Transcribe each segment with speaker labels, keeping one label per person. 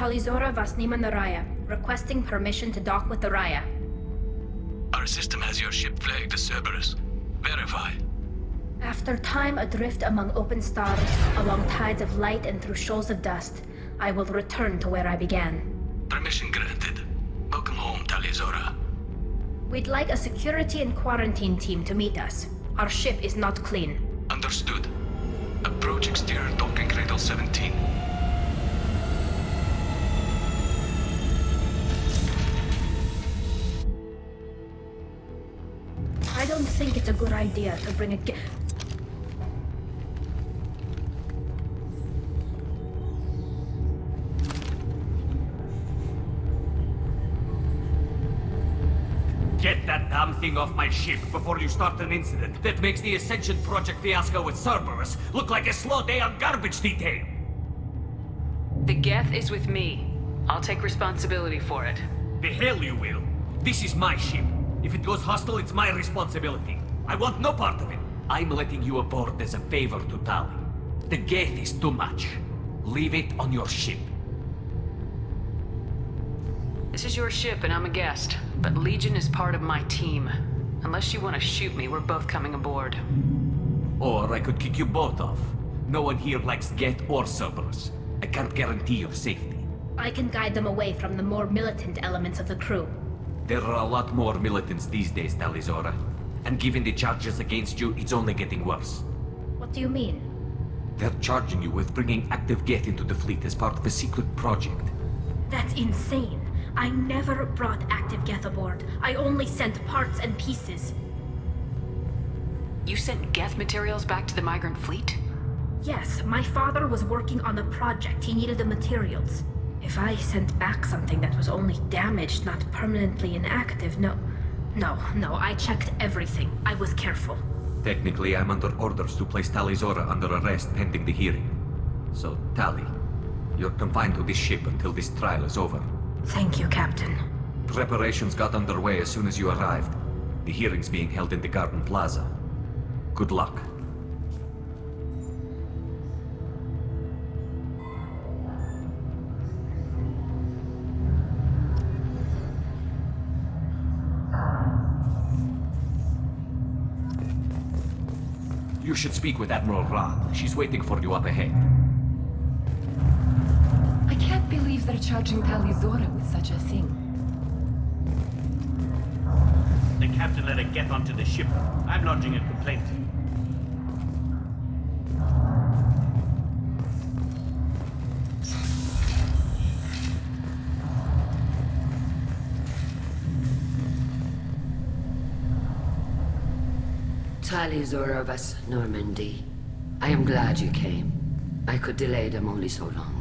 Speaker 1: Talizora Vasnima Naraya, requesting permission to dock with the Raya.
Speaker 2: Our system has your ship flagged as Cerberus. Verify.
Speaker 1: After time adrift among open stars, along tides of light and through shoals of dust, I will return to where I began.
Speaker 2: Permission granted. Welcome home, Talizora.
Speaker 1: We'd like a security and quarantine team to meet us. Our ship is not clean.
Speaker 2: Understood. Approach exterior docking cradle 17.
Speaker 1: I don't think it's a good idea to bring a
Speaker 3: Get that damn thing off my ship before you start an incident that makes the Ascension Project fiasco with Cerberus look like a slow day on garbage detail.
Speaker 4: The Geth is with me. I'll take responsibility for it.
Speaker 3: The hell you will. This is my ship. If it goes hostile, it's my responsibility. I want no part of it. I'm letting you aboard as a favor to Tali. The Geth is too much. Leave it on your ship.
Speaker 4: This is your ship and I'm a guest, but Legion is part of my team. Unless you want to shoot me, we're both coming aboard.
Speaker 3: Or I could kick you both off. No one here likes Geth or Cerberus. I can't guarantee your safety.
Speaker 1: I can guide them away from the more militant elements of the crew.
Speaker 3: There are a lot more militants these days, Talizora. And given the charges against you, it's only getting worse.
Speaker 1: What do you mean?
Speaker 3: They're charging you with bringing active Geth into the fleet as part of a secret project.
Speaker 1: That's insane. I never brought active Geth aboard. I only sent parts and pieces.
Speaker 4: You sent Geth materials back to the migrant fleet?
Speaker 1: Yes, my father was working on a project. He needed the materials. If I sent back something that was only damaged, not permanently inactive, no, I checked everything. I was careful.
Speaker 3: Technically, I'm under orders to place Talizora under arrest pending the hearing. So, Tali, you're confined to this ship until this trial is over.
Speaker 1: Thank you, Captain.
Speaker 3: Preparations got underway as soon as you arrived. The hearing's being held in the Garden Plaza. Good luck. You should speak with Admiral Ra. She's waiting for you up ahead.
Speaker 5: I can't believe they're charging Talizora with such a thing.
Speaker 6: The captain let her get onto the ship. I'm lodging a complaint.
Speaker 7: Talizora of us, Normandy. I am glad you came. I could delay them only so long.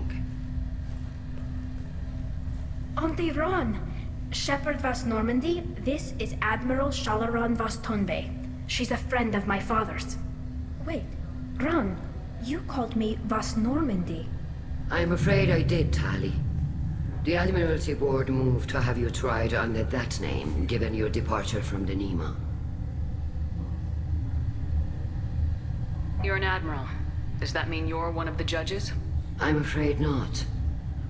Speaker 1: Auntie Ron! Shepherd Vas Normandy, this is Admiral Shalaron Vas Tonbe. She's a friend of my father's. Wait, Ron, you called me Vas Normandy.
Speaker 7: I'm afraid I did, Tali. The Admiralty Board moved to have you tried under that name, given your departure from the Nima.
Speaker 4: You're an admiral. Does that mean you're one of the judges?
Speaker 7: I'm afraid not.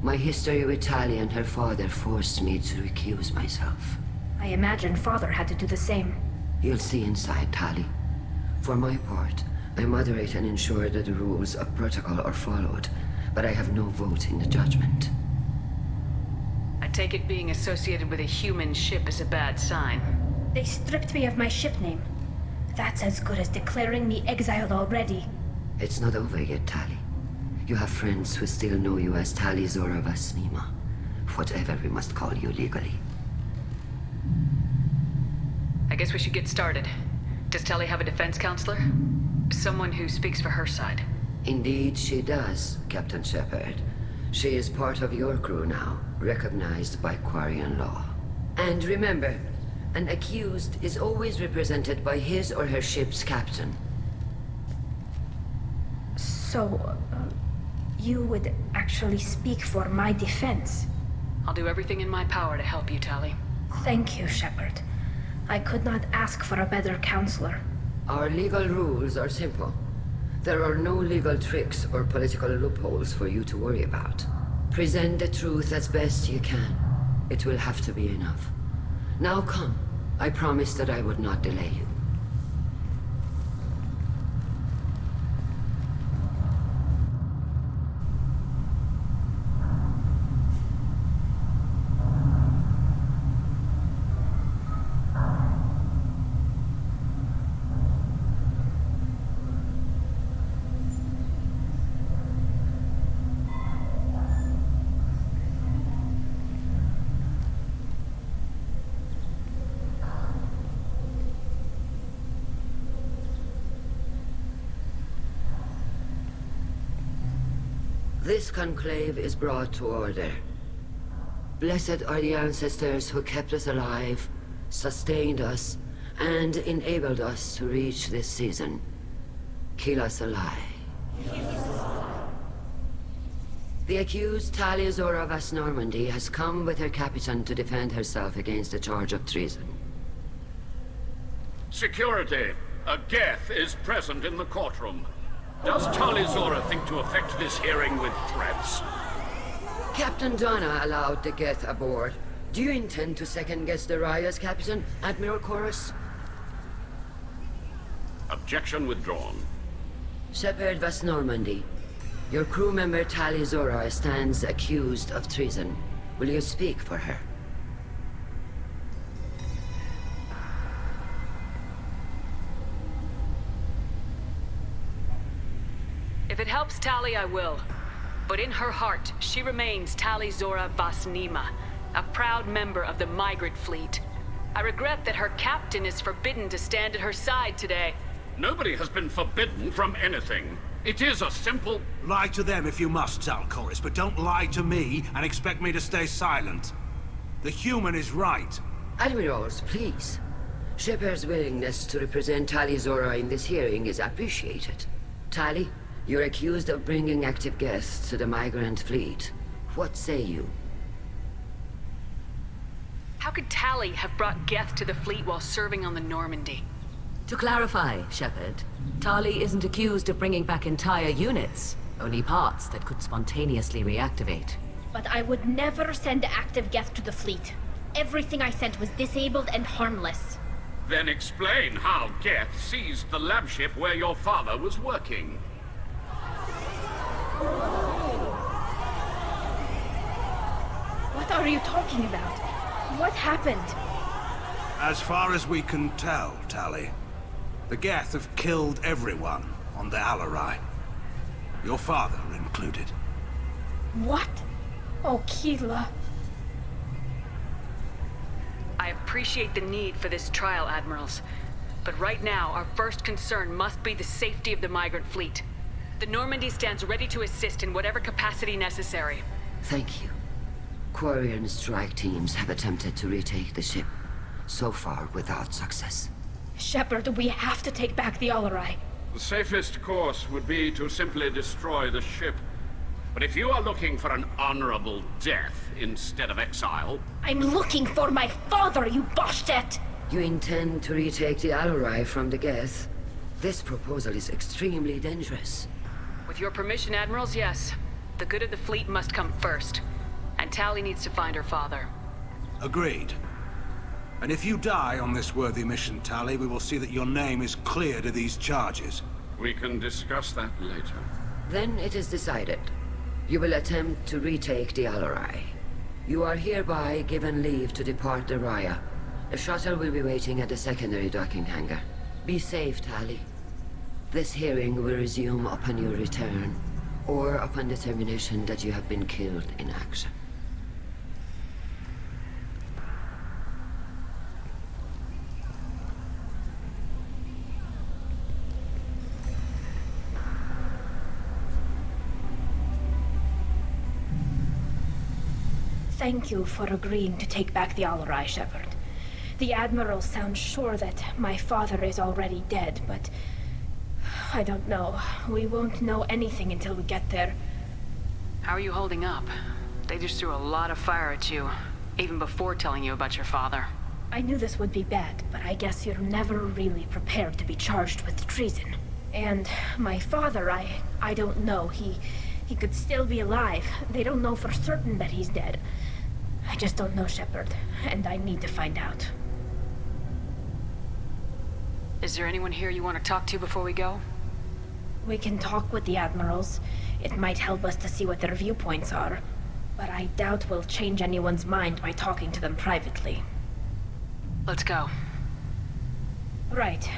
Speaker 7: My history with Tali and her father forced me to recuse myself.
Speaker 1: I imagine father had to do the same.
Speaker 7: You'll see inside, Tali. For my part, I moderate and ensure that the rules of protocol are followed, but I have no vote in the judgment.
Speaker 4: I take it being associated with a human ship is a bad sign.
Speaker 1: They stripped me of my ship name. That's as good as declaring me exiled already.
Speaker 7: It's not over yet, Tali. You have friends who still know you as Talizora Vasnima. Whatever we must call you legally.
Speaker 4: I guess we should get started. Does Tali have a defense counselor? Someone who speaks for her side.
Speaker 7: Indeed she does, Captain Shepard. She is part of your crew now, recognized by Quarian law. And remember, an accused is always represented by his or her ship's captain.
Speaker 1: So, you would actually speak for my defense?
Speaker 4: I'll do everything in my power to help you, Tali.
Speaker 1: Thank you, Shepard. I could not ask for a better counselor.
Speaker 7: Our legal rules are simple. There are no legal tricks or political loopholes for you to worry about. Present the truth as best you can. It will have to be enough. Now come. I promised that I would not delay you. This conclave is brought to order. Blessed are the ancestors who kept us alive, sustained us, and enabled us to reach this season. Keep us alive. The accused Tali Vas Normandy has come with her captain to defend herself against a charge of treason.
Speaker 8: Security! A Geth is present in the courtroom. Does Tali think to effect this hearing with threats?
Speaker 7: Captain Donna allowed the Geth aboard. Do you intend to second-guess the Raya's captain, Admiral Chorus?
Speaker 8: Objection withdrawn.
Speaker 7: Shepherd Vas Normandy, your crew member Tali stands accused of treason. Will you speak for her?
Speaker 4: If it helps Tali, I will. But in her heart, she remains Tali Zora Vas Nima, a proud member of the migrant fleet. I regret that her captain is forbidden to stand at her side today.
Speaker 8: Nobody has been forbidden from anything. It is a simple...
Speaker 9: Lie to them if you must, Zalcoris, but don't lie to me and expect me to stay silent. The human is right.
Speaker 7: Admirals, please. Shepard's willingness to represent Tali Zora in this hearing is appreciated. Tali, you're accused of bringing active guests to the migrant fleet. What say you?
Speaker 4: How could Tali have brought Geth to the fleet while serving on the Normandy?
Speaker 10: To clarify, Shepard, Tali isn't accused of bringing back entire units, only parts that could spontaneously reactivate.
Speaker 1: But I would never send active Geth to the fleet. Everything I sent was disabled and harmless.
Speaker 8: Then explain how Geth seized the lab ship where your father was working.
Speaker 1: What are you talking about? What happened?
Speaker 9: As far as we can tell, Tali, the Geth have killed everyone on the Alarai. Your father included.
Speaker 1: What? Oh, Keela.
Speaker 4: I appreciate the need for this trial, Admirals. But right now, our first concern must be the safety of the migrant fleet. The Normandy stands ready to assist in whatever capacity necessary.
Speaker 7: Thank you. Quarian strike teams have attempted to retake the ship, so far without success.
Speaker 1: Shepard, we have to take back the Alarai.
Speaker 8: The safest course would be to simply destroy the ship. But if you are looking for an honorable death instead of exile...
Speaker 1: I'm looking for my father, you bastet!
Speaker 7: You intend to retake the Alarai from the Geth? This proposal is extremely dangerous.
Speaker 4: With your permission, Admirals, yes. The good of the fleet must come first. And Tali needs to find her father.
Speaker 9: Agreed. And if you die on this worthy mission, Tali, we will see that your name is cleared of these charges.
Speaker 8: We can discuss that later.
Speaker 7: Then it is decided. You will attempt to retake the Alarai. You are hereby given leave to depart the Raya. The shuttle will be waiting at the secondary docking hangar. Be safe, Tali. This hearing will resume upon your return, or upon determination that you have been killed in action.
Speaker 1: Thank you for agreeing to take back the Alarai, Shepard. The Admiral sounds sure that my father is already dead, but... I don't know. We won't know anything until we get there.
Speaker 4: How are you holding up? They just threw a lot of fire at you, even before telling you about your father.
Speaker 1: I knew this would be bad, but I guess you're never really prepared to be charged with treason. And my father, I don't know. He could still be alive. They don't know for certain that he's dead. I just don't know, Shepard, and I need to find out.
Speaker 4: Is there anyone here you want to talk to before we go?
Speaker 1: We can talk with the admirals. It might help us to see what their viewpoints are. But I doubt we'll change anyone's mind by talking to them privately.
Speaker 4: Let's go.
Speaker 1: Right.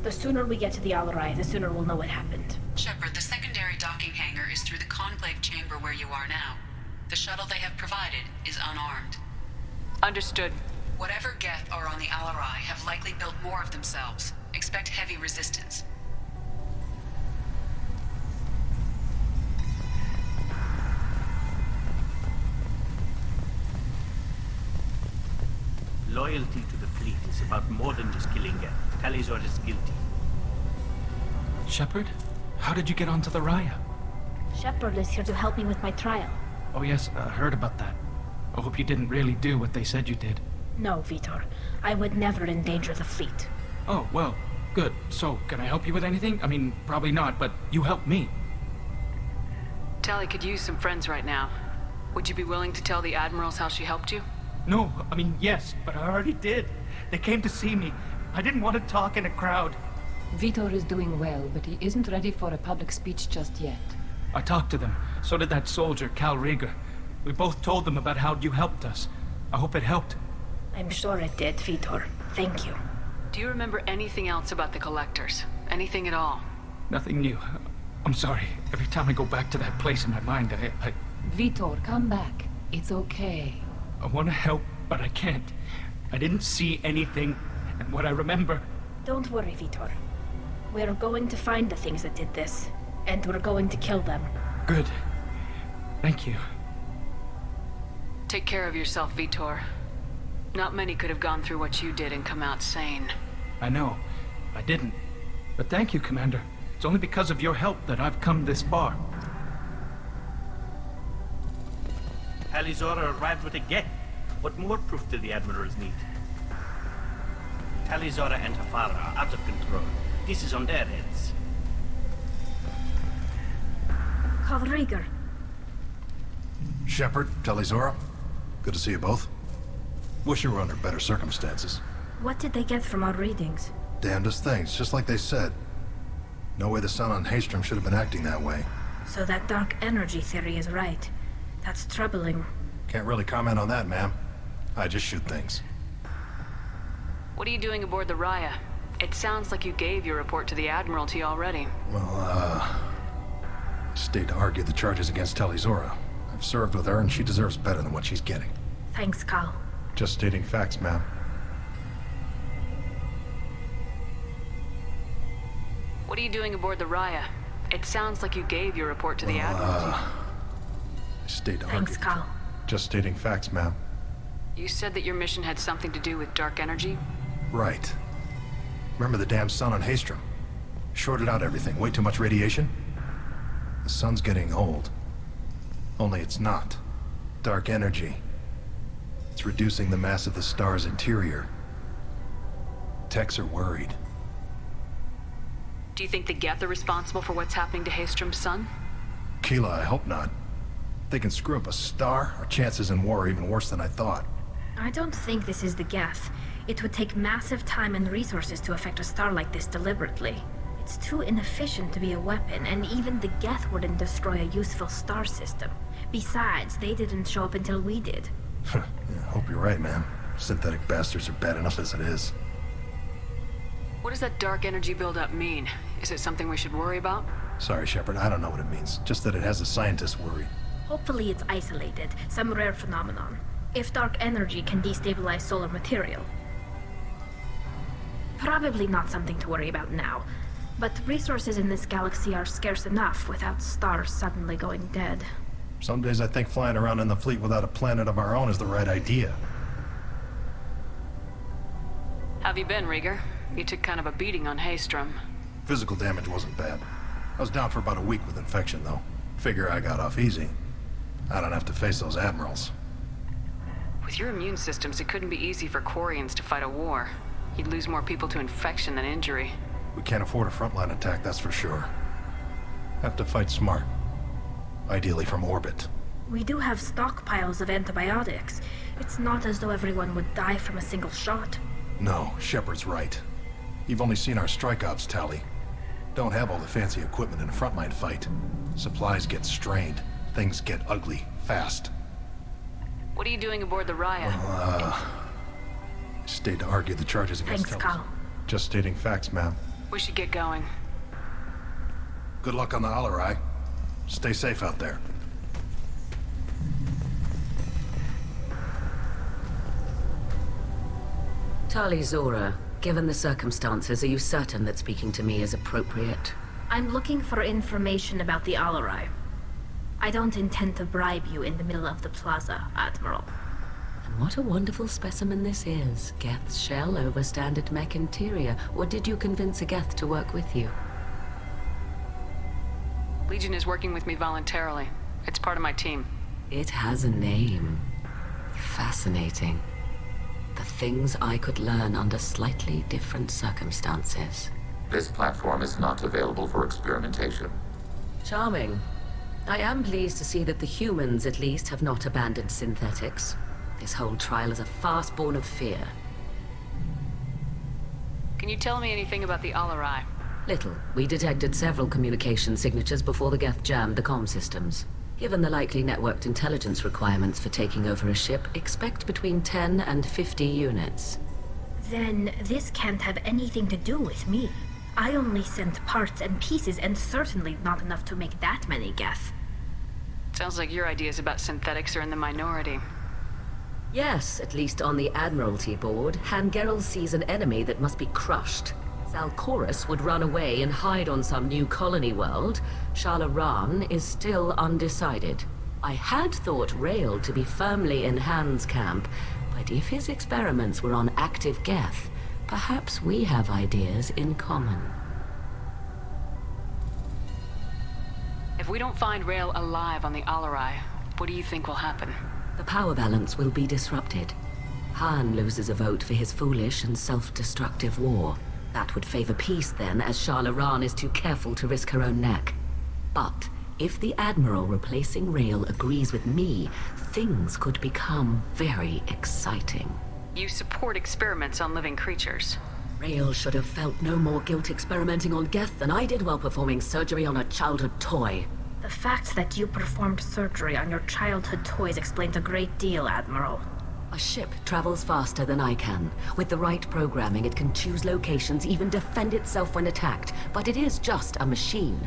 Speaker 1: The sooner we get to the Alarai, the sooner we'll know what happened.
Speaker 10: Shepard, the secondary docking hangar is through the conclave chamber where you are now. The shuttle they have provided is unarmed.
Speaker 4: Understood.
Speaker 10: Whatever Geth are on the Alarai have likely built more of themselves. Expect heavy resistance.
Speaker 6: Loyalty to the fleet is about more than just killing Geth. Talizor is guilty.
Speaker 11: Shepard? How did you get onto the Raya?
Speaker 1: Shepard is here to help me with my trial.
Speaker 11: Oh yes, I heard about that. I hope you didn't really do what they said you did.
Speaker 1: No, Vitor. I would never endanger the fleet.
Speaker 11: Oh, well, good. So, can I help you with anything? I mean, probably not, but you helped me.
Speaker 4: Tali could use some friends right now. Would you be willing to tell the admirals how she helped you?
Speaker 11: No, I mean, yes, but I already did. They came to see me. I didn't want to talk in a crowd.
Speaker 5: Vitor is doing well, but he isn't ready for a public speech just yet.
Speaker 11: I talked to them. So did that soldier, Cal Rieger. We both told them about how you helped us. I hope it helped.
Speaker 1: I'm sure it did, Vitor. Thank you.
Speaker 4: Do you remember anything else about the Collectors? Anything at all?
Speaker 11: Nothing new. I'm sorry. Every time I go back to that place in my mind, I
Speaker 5: Vitor, come back. It's okay.
Speaker 11: I want to help, but I can't. I didn't see anything, and what I remember...
Speaker 1: Don't worry, Vitor. We're going to find the things that did this, and we're going to kill them.
Speaker 11: Good. Thank you.
Speaker 4: Take care of yourself, Vitor. Not many could have gone through what you did and come out sane.
Speaker 11: I know. I didn't. But thank you, Commander. It's only because of your help that I've come this far.
Speaker 6: Talizora arrived with a Geth. What more proof do the admirals need? Talizora and Hafara are out of control. This is on their heads.
Speaker 1: Cal Rieger.
Speaker 12: Shepard, Talizora. Good to see you both. Wish you were under better circumstances.
Speaker 1: What did they get from our readings?
Speaker 12: Damnedest things, just like they said. No way the sun on Haystrom should have been acting that way.
Speaker 1: So that dark energy theory is right. That's troubling.
Speaker 12: Can't really comment on that, ma'am. I just shoot things.
Speaker 4: What are you doing aboard the Raya? It sounds like you gave your report to the Admiralty already.
Speaker 12: Well, stayed to argue the charges against Talizora. I've served with her, and she deserves better than what she's getting.
Speaker 1: Thanks, Cal.
Speaker 12: Just stating facts, ma'am.
Speaker 4: What are you doing aboard the Raya? It sounds like you gave your report to the Admiralty.
Speaker 12: Stayed to
Speaker 1: Thanks,
Speaker 12: argue.
Speaker 1: Cal.
Speaker 12: Just stating facts, ma'am.
Speaker 4: You said that your mission had something to do with dark energy?
Speaker 12: Right. Remember the damn sun on Haystrom? Shorted out everything. Way too much radiation? The sun's getting old. Only it's not. Dark energy. It's reducing the mass of the star's interior. Techs are worried.
Speaker 4: Do you think the Geth are responsible for what's happening to Haystrom's sun?
Speaker 12: Keela, I hope not. If they can screw up a star, our chances in war are even worse than I thought.
Speaker 1: I don't think this is the Geth. It would take massive time and resources to affect a star like this deliberately. It's too inefficient to be a weapon, and even the Geth wouldn't destroy a useful star system. Besides, they didn't show up until we did.
Speaker 12: Yeah, hope you're right, man. Synthetic bastards are bad enough as it is.
Speaker 4: What does that dark energy buildup mean? Is it something we should worry about?
Speaker 12: Sorry, Shepard, I don't know what it means. Just that it has the scientists worried.
Speaker 1: Hopefully it's isolated, some rare phenomenon. If dark energy can destabilize solar material. Probably not something to worry about now. But resources in this galaxy are scarce enough without stars suddenly going dead.
Speaker 12: Some days I think flying around in the fleet without a planet of our own is the right idea.
Speaker 4: Have you been, Rieger? You took kind of a beating on Haystrom.
Speaker 12: Physical damage wasn't bad. I was down for about a week with infection, though. Figure I got off easy. I don't have to face those admirals.
Speaker 4: With your immune systems, it couldn't be easy for Quarians to fight a war. You'd lose more people to infection than injury.
Speaker 12: We can't afford a frontline attack, that's for sure. Have to fight smart. Ideally from orbit.
Speaker 1: We do have stockpiles of antibiotics. It's not as though everyone would die from a single shot.
Speaker 12: No, Shepard's right. You've only seen our strike ops, Tali. Don't have all the fancy equipment in a frontline fight. Supplies get strained. Things get ugly, fast.
Speaker 4: What are you doing aboard the Raya?
Speaker 12: Stayed to argue the charges against
Speaker 1: Thanks,
Speaker 12: Tali.
Speaker 1: Cal.
Speaker 12: Just stating facts, ma'am.
Speaker 4: We should get going.
Speaker 12: Good luck on the Alarai. Stay safe out there.
Speaker 10: Tali Zora, given the circumstances, are you certain that speaking to me is appropriate?
Speaker 1: I'm looking for information about the Alarai. I don't intend to bribe you in the middle of the plaza, Admiral.
Speaker 10: And what a wonderful specimen this is. Geth's shell over standard mech interior. Or did you convince a Geth to work with you?
Speaker 4: Legion is working with me voluntarily. It's part of my team.
Speaker 10: It has a name. Fascinating. The things I could learn under slightly different circumstances.
Speaker 13: This platform is not available for experimentation.
Speaker 10: Charming. I am pleased to see that the humans, at least, have not abandoned synthetics. This whole trial is a farce born of fear.
Speaker 4: Can you tell me anything about the Alarai?
Speaker 10: Little. We detected several communication signatures before the Geth jammed the comm systems. Given the likely networked intelligence requirements for taking over a ship, expect between 10 and 50 units.
Speaker 1: Then this can't have anything to do with me. I only sent parts and pieces, and certainly not enough to make that many Geth.
Speaker 4: Sounds like your ideas about synthetics are in the minority.
Speaker 10: Yes, at least on the Admiralty board, Hangerel sees an enemy that must be crushed. Zalcorus would run away and hide on some new colony world. Shalaran is still undecided. I had thought Rael to be firmly in Han's camp, but if his experiments were on active Geth, perhaps we have ideas in common.
Speaker 4: If we don't find Rael alive on the Alarai, what do you think will happen?
Speaker 10: The power balance will be disrupted. Han loses a vote for his foolish and self-destructive war. That would favor peace then, as Shalaran is too careful to risk her own neck. But if the Admiral replacing Rael agrees with me, things could become very exciting.
Speaker 4: You support experiments on living creatures.
Speaker 10: Rael should have felt no more guilt experimenting on Geth than I did while performing surgery on a childhood toy.
Speaker 1: The fact that you performed surgery on your childhood toys explains a great deal, Admiral.
Speaker 10: A ship travels faster than I can. With the right programming, it can choose locations, even defend itself when attacked. But it is just a machine.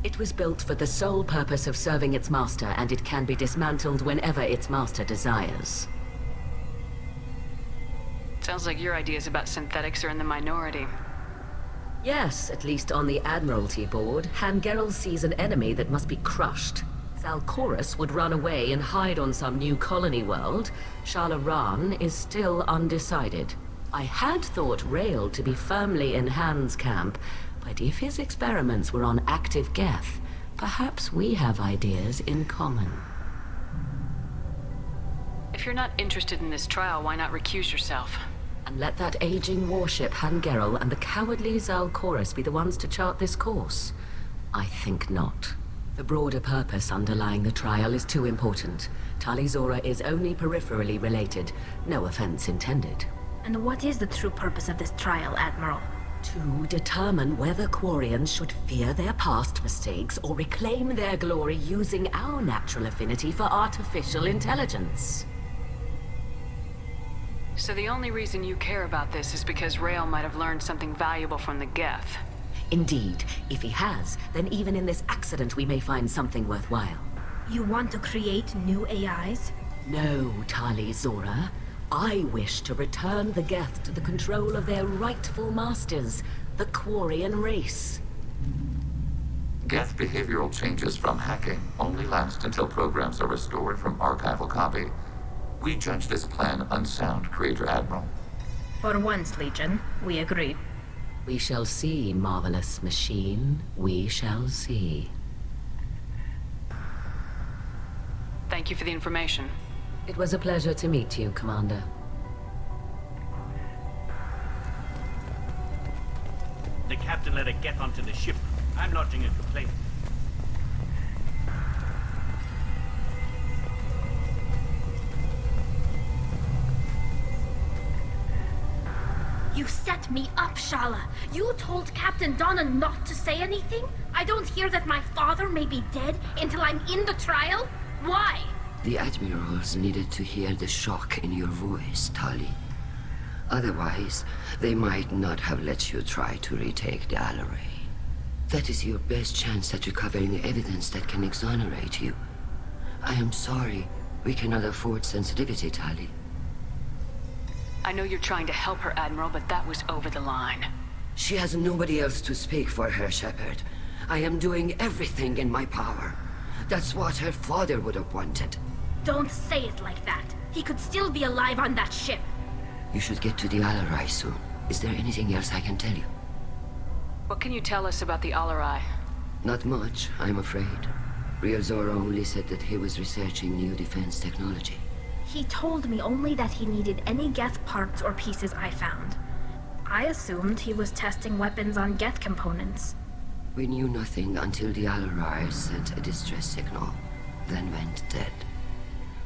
Speaker 10: It was built for the sole purpose of serving its master, and it can be dismantled whenever its master desires.
Speaker 4: Sounds like your ideas about synthetics are in the minority.
Speaker 10: Yes, at least on the Admiralty board, Hangerel sees an enemy that must be crushed. Zalcorus would run away and hide on some new colony world. Shalaran is still undecided. I had thought Rael to be firmly in Han's camp, but if his experiments were on active Geth, perhaps we have ideas in common.
Speaker 4: If you're not interested in this trial, why not recuse yourself?
Speaker 10: And let that aging warship Hangerel and the cowardly Zalcorus be the ones to chart this course? I think not. The broader purpose underlying the trial is too important. Tali Zora is only peripherally related. No offense intended.
Speaker 1: And what is the true purpose of this trial, Admiral?
Speaker 10: To determine whether Quarians should fear their past mistakes or reclaim their glory using our natural affinity for artificial intelligence.
Speaker 4: So the only reason you care about this is because Rael might have learned something valuable from the Geth.
Speaker 10: Indeed. If he has, then even in this accident we may find something worthwhile.
Speaker 1: You want to create new AIs?
Speaker 10: No, Tali Zora. I wish to return the Geth to the control of their rightful masters, the Quarian race.
Speaker 13: Geth behavioral changes from hacking only last until programs are restored from archival copy. We judge this plan unsound, Creator Admiral.
Speaker 1: For once, Legion, we agree.
Speaker 10: We shall see, marvelous machine. We shall see.
Speaker 4: Thank you for the information.
Speaker 10: It was a pleasure to meet you, Commander.
Speaker 6: The captain let her get onto the ship. I'm lodging a complaint.
Speaker 1: set me up, Shala. You told Captain Donna not to say anything? I don't hear that my father may be dead until I'm in the trial? Why?
Speaker 7: The admirals needed to hear the shock in your voice, Tali. Otherwise, they might not have let you try to retake the Alaray. That is your best chance at recovering evidence that can exonerate you. I am sorry. We cannot afford sensitivity, Tali.
Speaker 4: I know you're trying to help her, Admiral, but that was over the line.
Speaker 7: She has nobody else to speak for her, Shepard. I am doing everything in my power. That's what her father would have wanted.
Speaker 1: Don't say it like that. He could still be alive on that ship.
Speaker 7: You should get to the Alaray soon. Is there anything else I can tell you?
Speaker 4: What can you tell us about the Alaray?
Speaker 7: Not much, I'm afraid. Real Zora only said that he was researching new defense technology.
Speaker 1: He told me only that he needed any Geth parts or pieces I found. I assumed he was testing weapons on Geth components.
Speaker 7: We knew nothing until the Alaray sent a distress signal, then went dead.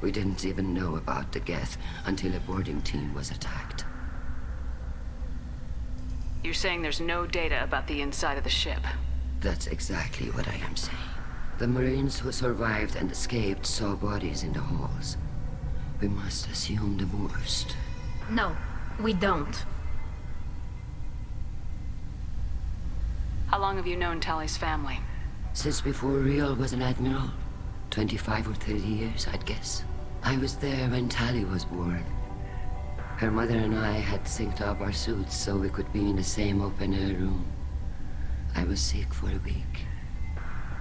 Speaker 7: We didn't even know about the Geth until a boarding team was attacked.
Speaker 4: You're saying there's no data about the inside of the ship?
Speaker 7: That's exactly what I am saying. The Marines who survived and escaped saw bodies in the halls. We must assume the worst.
Speaker 1: No, we don't.
Speaker 4: How long have you known Tali's family?
Speaker 7: Since before Real was an admiral. 25 or 30 years, I'd guess. I was there when Tali was born. Her mother and I had synced up our suits so we could be in the same open-air room. I was sick for a week,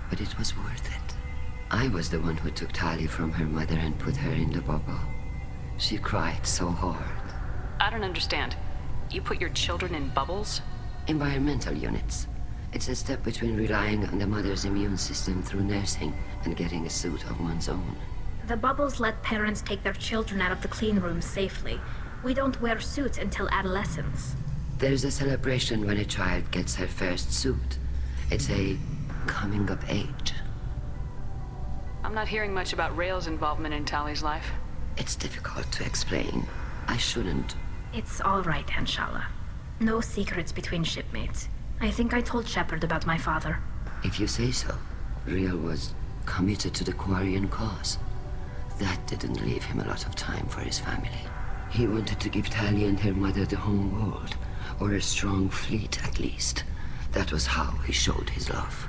Speaker 7: but it was worth it. I was the one who took Tali from her mother and put her in the bubble. She cried so hard.
Speaker 4: I don't understand. You put your children in bubbles?
Speaker 7: Environmental units. It's a step between relying on the mother's immune system through nursing and getting a suit of one's own.
Speaker 1: The bubbles let parents take their children out of the clean rooms safely. We don't wear suits until adolescence.
Speaker 7: There's a celebration when a child gets her first suit. It's a coming of age.
Speaker 4: I'm not hearing much about Rail's involvement in Tali's life.
Speaker 7: It's difficult to explain. I shouldn't.
Speaker 1: It's all right, Anshala. No secrets between shipmates. I think I told Shepard about my father.
Speaker 7: If you say so. Real was committed to the Quarian cause. That didn't leave him a lot of time for his family. He wanted to give Tali and her mother the home world, or a strong fleet at least. That was how he showed his love.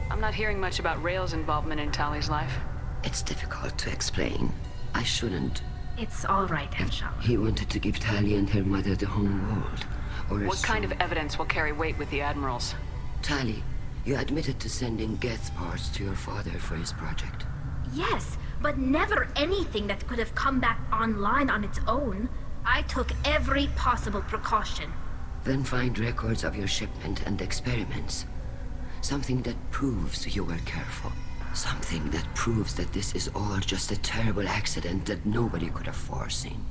Speaker 4: I'm not hearing much about Rail's involvement in Tali's life.
Speaker 7: It's difficult to explain. I shouldn't.
Speaker 1: It's all right, Anshala.
Speaker 7: He wanted to give Tali and her mother the home world, or a
Speaker 4: What kind of evidence will carry weight with the Admirals?
Speaker 7: Tali, you admitted to sending Geth parts to your father for his project.
Speaker 1: Yes, but never anything that could have come back online on its own. I took every possible precaution.
Speaker 7: Then find records of your shipment and experiments. Something that proves you were careful. Something that proves that this is all just a terrible accident that nobody could have foreseen.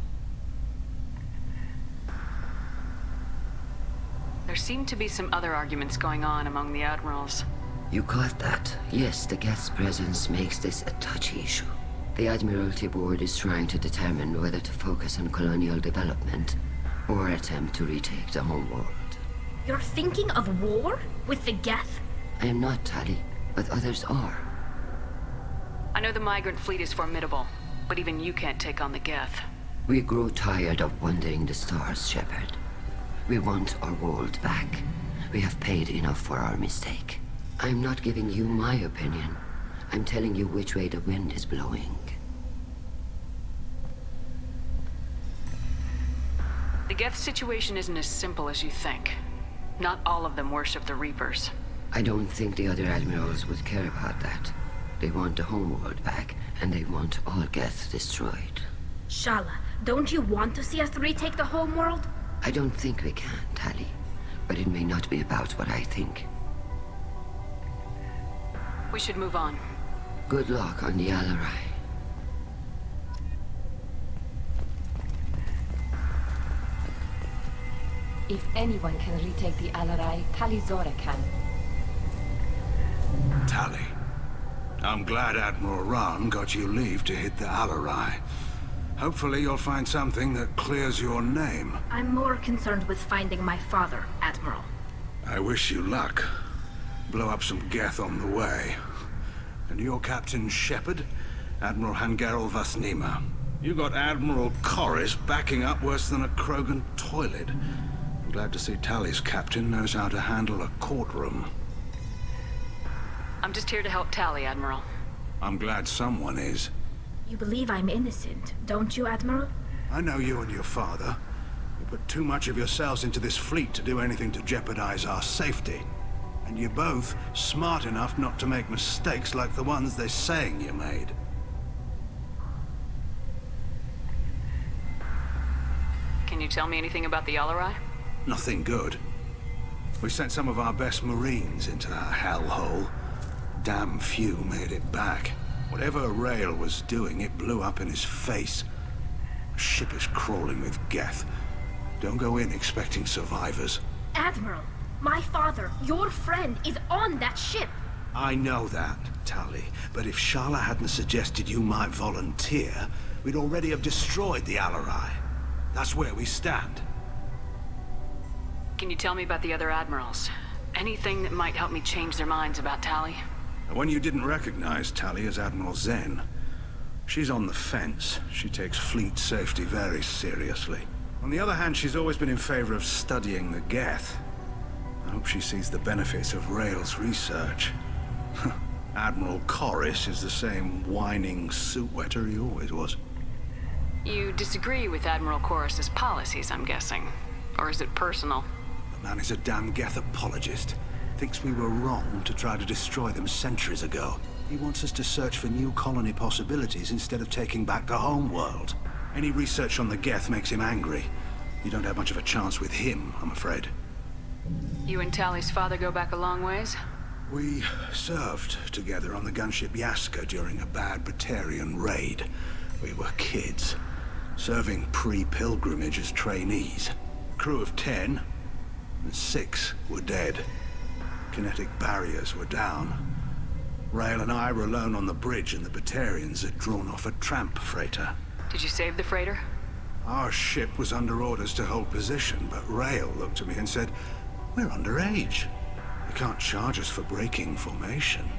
Speaker 4: There seem to be some other arguments going on among the Admirals.
Speaker 7: You caught that. Yes, the Geth's presence makes this a touchy issue. The Admiralty Board is trying to determine whether to focus on colonial development or attempt to retake the home world.
Speaker 1: You're thinking of war? With the Geth?
Speaker 7: I am not, Tali, but others are.
Speaker 4: I know the migrant fleet is formidable, but even you can't take on the Geth.
Speaker 7: We grow tired of wandering the stars, Shepard. We want our world back. We have paid enough for our mistake. I'm not giving you my opinion. I'm telling you which way the wind is blowing.
Speaker 4: The Geth situation isn't as simple as you think. Not all of them worship the Reapers.
Speaker 7: I don't think the other admirals would care about that. They want the homeworld back, and they want all Geth destroyed.
Speaker 1: Shala, don't you want to see us retake the homeworld?
Speaker 7: I don't think we can, Tali. But it may not be about what I think.
Speaker 4: We should move on.
Speaker 7: Good luck on the Alaray.
Speaker 5: If anyone can retake the Alaray, Tali Zora can.
Speaker 9: Tali. I'm glad Admiral Rahn got you leave to hit the Alaray. Hopefully you'll find something that clears your name.
Speaker 1: I'm more concerned with finding my father, Admiral.
Speaker 9: I wish you luck. Blow up some Geth on the way. And you're Captain Shepard, Admiral Hangerel Vasnima. You got Admiral Corris backing up worse than a Krogan toilet. I'm glad to see Tali's captain knows how to handle a courtroom.
Speaker 4: I'm just here to help Tali, Admiral.
Speaker 9: I'm glad someone is.
Speaker 1: You believe I'm innocent, don't you, Admiral?
Speaker 9: I know you and your father. You put too much of yourselves into this fleet to do anything to jeopardize our safety. And you're both smart enough not to make mistakes like the ones they're saying you made.
Speaker 4: Can you tell me anything about the Alarai?
Speaker 9: Nothing good. We sent some of our best Marines into that hellhole. Damn few made it back. Whatever Rail was doing, it blew up in his face. The ship is crawling with Geth. Don't go in expecting survivors.
Speaker 1: Admiral, my father, your friend, is on that ship.
Speaker 9: I know that, Tali. But if Shala hadn't suggested you might volunteer, we'd already have destroyed the Alarai. That's where we stand.
Speaker 4: Can you tell me about the other admirals? Anything that might help me change their minds about Tali?
Speaker 9: The one you didn't recognize, Tali, is Admiral Zen. She's on the fence. She takes fleet safety very seriously. On the other hand, she's always been in favor of studying the Geth. I hope she sees the benefits of Rail's research. Admiral Corris is the same whining suit-wetter he always was.
Speaker 4: You disagree with Admiral Corris's policies, I'm guessing. Or is it personal?
Speaker 9: The man is a damn Geth apologist. Thinks we were wrong to try to destroy them centuries ago. He wants us to search for new colony possibilities instead of taking back the home world. Any research on the Geth makes him angry. You don't have much of a chance with him, I'm afraid.
Speaker 4: You and Tali's father go back a long ways?
Speaker 9: We served together on the gunship Yaska during a bad Batarian raid. We were kids, serving pre-pilgrimage as trainees. Crew of 10, and 6 were dead. Kinetic barriers were down. Rail and I were alone on the bridge, and the Batarians had drawn off a tramp freighter.
Speaker 4: Did you save the freighter?
Speaker 9: Our ship was under orders to hold position, but Rail looked at me and said, "We're underage. You can't charge us for breaking formation."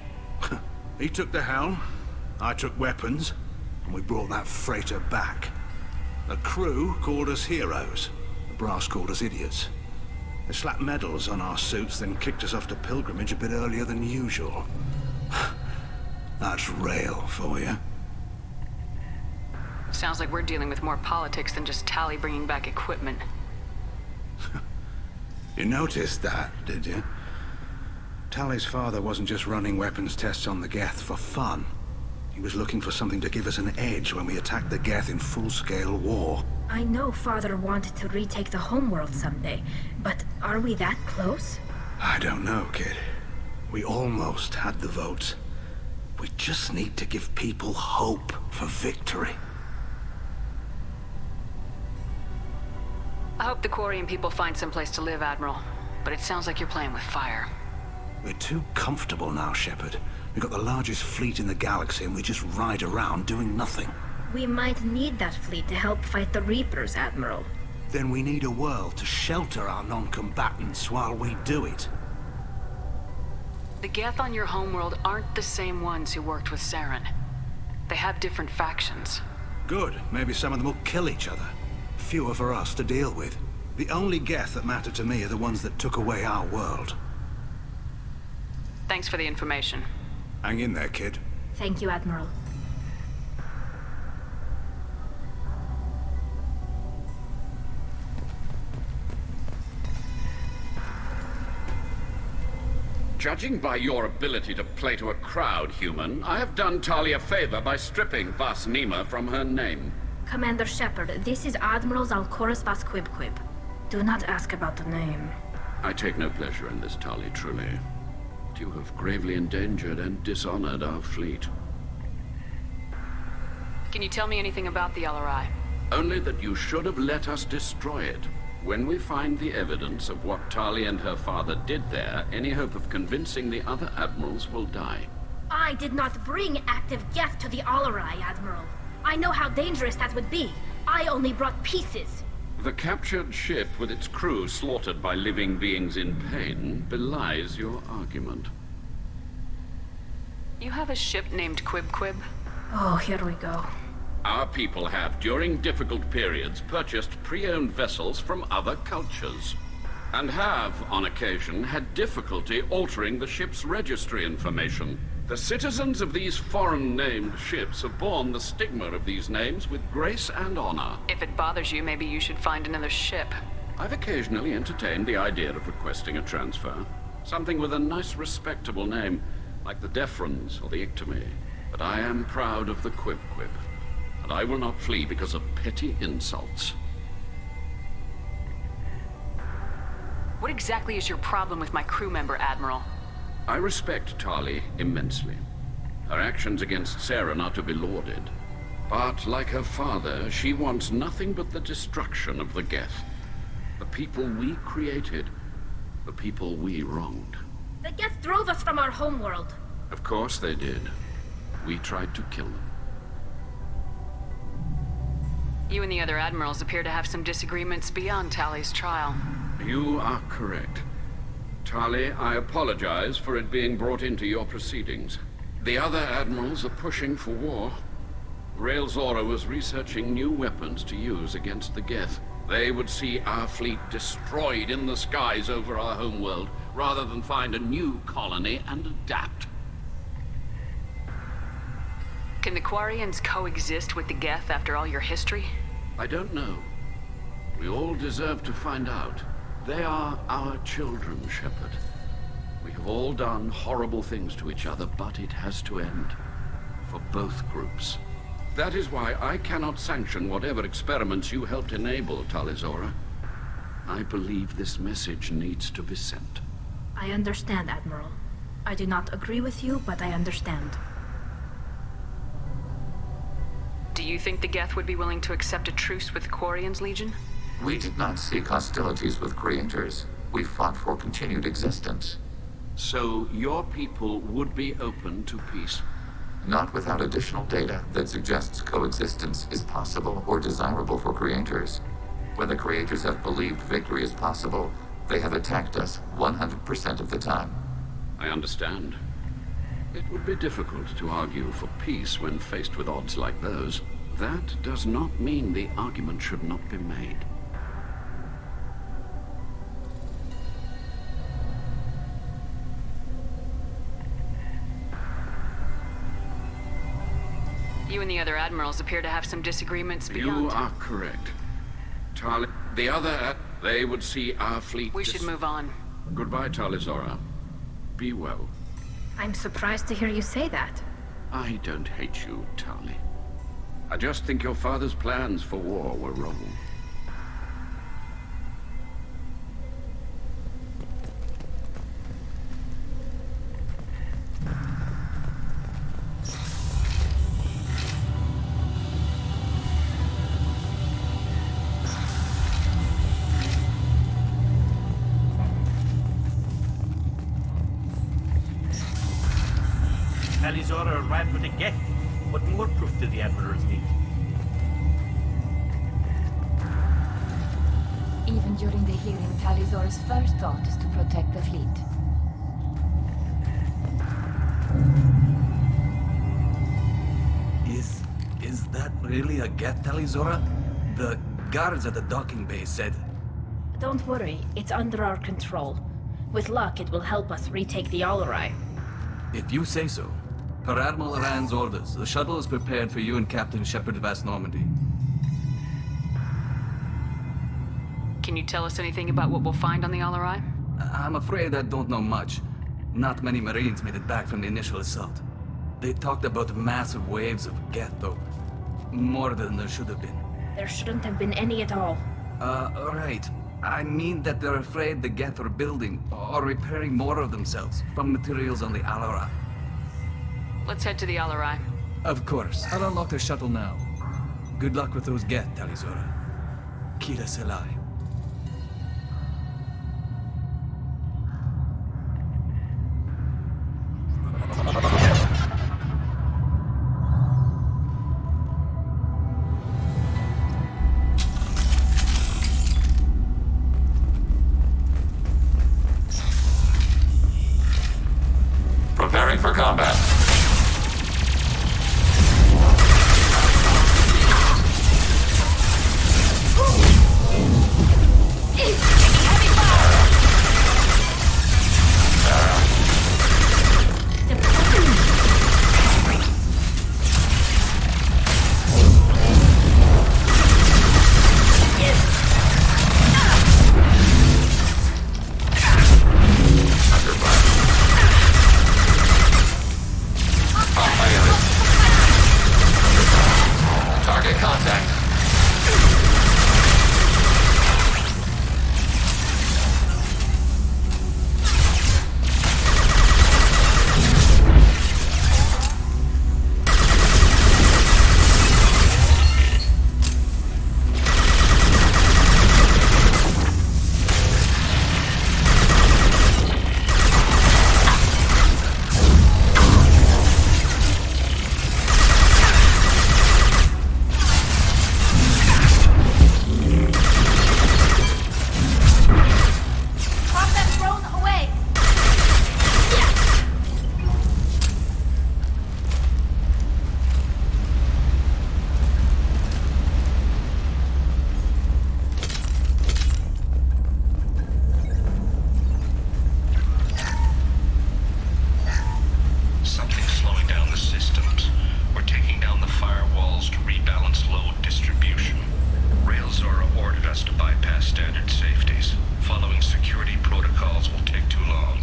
Speaker 9: He took the helm, I took weapons, and we brought that freighter back. The crew called us heroes. The brass called us idiots. They slapped medals on our suits, then kicked us off to pilgrimage a bit earlier than usual. That's Rail for you.
Speaker 4: Sounds like we're dealing with more politics than just Tali bringing back equipment.
Speaker 9: You noticed that, did you? Tali's father wasn't just running weapons tests on the Geth for fun. He was looking for something to give us an edge when we attacked the Geth in full-scale war.
Speaker 1: I know Father wanted to retake the homeworld someday, but are we that close?
Speaker 9: I don't know, kid. We almost had the votes. We just need to give people hope for victory.
Speaker 4: I hope the Quarian people find someplace to live, Admiral. But it sounds like you're playing with fire.
Speaker 9: We're too comfortable now, Shepard. We've got the largest fleet in the galaxy and we just ride around doing nothing.
Speaker 1: We might need that fleet to help fight the Reapers, Admiral.
Speaker 9: Then we need a world to shelter our non-combatants while we do it.
Speaker 4: The Geth on your homeworld aren't the same ones who worked with Saren. They have different factions.
Speaker 9: Good. Maybe some of them will kill each other. Fewer for us to deal with. The only Geth that matter to me are the ones that took away our world.
Speaker 4: Thanks for the information.
Speaker 9: Hang in there, kid.
Speaker 1: Thank you, Admiral.
Speaker 8: Judging by your ability to play to a crowd, human, I have done Tali a favor by stripping Vasnima from her name.
Speaker 1: Commander Shepard, this is Admiral Zalkoris Vasquibquib. Do not ask about the name.
Speaker 8: I take no pleasure in this, Tali, truly. But you have gravely endangered and dishonored our fleet.
Speaker 4: Can you tell me anything about the Alarai?
Speaker 8: Only that you should have let us destroy it. When we find the evidence of what Tali and her father did there, any hope of convincing the other admirals will die.
Speaker 1: I did not bring active Geth to the Alarai, Admiral. I know how dangerous that would be. I only brought pieces.
Speaker 8: The captured ship with its crew slaughtered by living beings in pain belies your argument.
Speaker 4: You have a ship named Quib?
Speaker 1: Oh, here we go.
Speaker 8: Our people have, during difficult periods, purchased pre-owned vessels from other cultures, and have, on occasion, had difficulty altering the ship's registry information. The citizens of these foreign-named ships have borne the stigma of these names with grace and honor.
Speaker 4: If it bothers you, maybe you should find another ship.
Speaker 8: I've occasionally entertained the idea of requesting a transfer. Something with a nice, respectable name, like the Defrons or the Ictomy. But I am proud of the Quib, and I will not flee because of petty insults.
Speaker 4: What exactly is your problem with my crew member, Admiral?
Speaker 8: I respect Tali immensely. Her actions against Saren are to be lauded. But, like her father, she wants nothing but the destruction of the Geth. The people we created. The people we wronged.
Speaker 1: The Geth drove us from our homeworld.
Speaker 8: Of course they did. We tried to kill them.
Speaker 4: You and the other admirals appear to have some disagreements beyond Tali's trial.
Speaker 8: You are correct. Tali, I apologize for it being brought into your proceedings. The other admirals are pushing for war. Rael Zora was researching new weapons to use against the Geth. They would see our fleet destroyed in the skies over our homeworld, rather than find a new colony and adapt.
Speaker 4: Can the Quarians coexist with the Geth after all your history?
Speaker 8: I don't know. We all deserve to find out. They are our children, Shepard. We have all done horrible things to each other, but it has to end. For both groups. That is why I cannot sanction whatever experiments you helped enable, Tali Zora. I believe this message needs to be sent.
Speaker 1: I understand, Admiral. I do not agree with you, but I understand.
Speaker 4: Do you think the Geth would be willing to accept a truce with Quarian's Legion?
Speaker 13: We did not seek hostilities with creators. We fought for continued existence.
Speaker 8: So your people would be open to peace?
Speaker 13: Not without additional data that suggests coexistence is possible or desirable for creators. When the creators have believed victory is possible, they have attacked us 100% of the time.
Speaker 8: I understand. It would be difficult to argue for peace when faced with odds like those. That does not mean the argument should not be made.
Speaker 4: You and the other admirals appear to have some disagreements beyond...
Speaker 8: You are correct. Tali... The other... They would see our fleet...
Speaker 4: We should move on.
Speaker 8: Goodbye, Tali Zora. Be well.
Speaker 1: I'm surprised to hear you say that.
Speaker 8: I don't hate you, Tali. I just think your father's plans for war were wrong.
Speaker 6: Tali Zora ran with a Geth. What more proof do the admirals need?
Speaker 5: Even during the hearing, Tali Zora's first thought is to protect the fleet.
Speaker 3: Is that really a Geth, Tali Zora? The guards at the docking bay said...
Speaker 1: Don't worry, it's under our control. With luck, it will help us retake the Alarai.
Speaker 3: If you say so. Per Admiral Rand's orders, the shuttle is prepared for you and Captain Shepard Vast Normandy.
Speaker 4: Can you tell us anything about what we'll find on the Alarai?
Speaker 3: I'm afraid I don't know much. Not many Marines made it back from the initial assault. They talked about massive waves of Geth, though. More than there should have been.
Speaker 1: There shouldn't have been any at all.
Speaker 3: Right. I mean that they're afraid the Geth are building or repairing more of themselves from materials on the Alarai.
Speaker 4: Let's head to the Alarai.
Speaker 3: Of course. I'll unlock the shuttle now. Good luck with those Geth, Tali Zora. Kila Selai.
Speaker 13: combat. Target contact.
Speaker 1: Pop that drone away!
Speaker 14: Something's slowing down the systems. We're taking down the firewalls to rebalance load distribution. Rail Zora ordered us to bypass standard safeties. Following security protocols will take too long.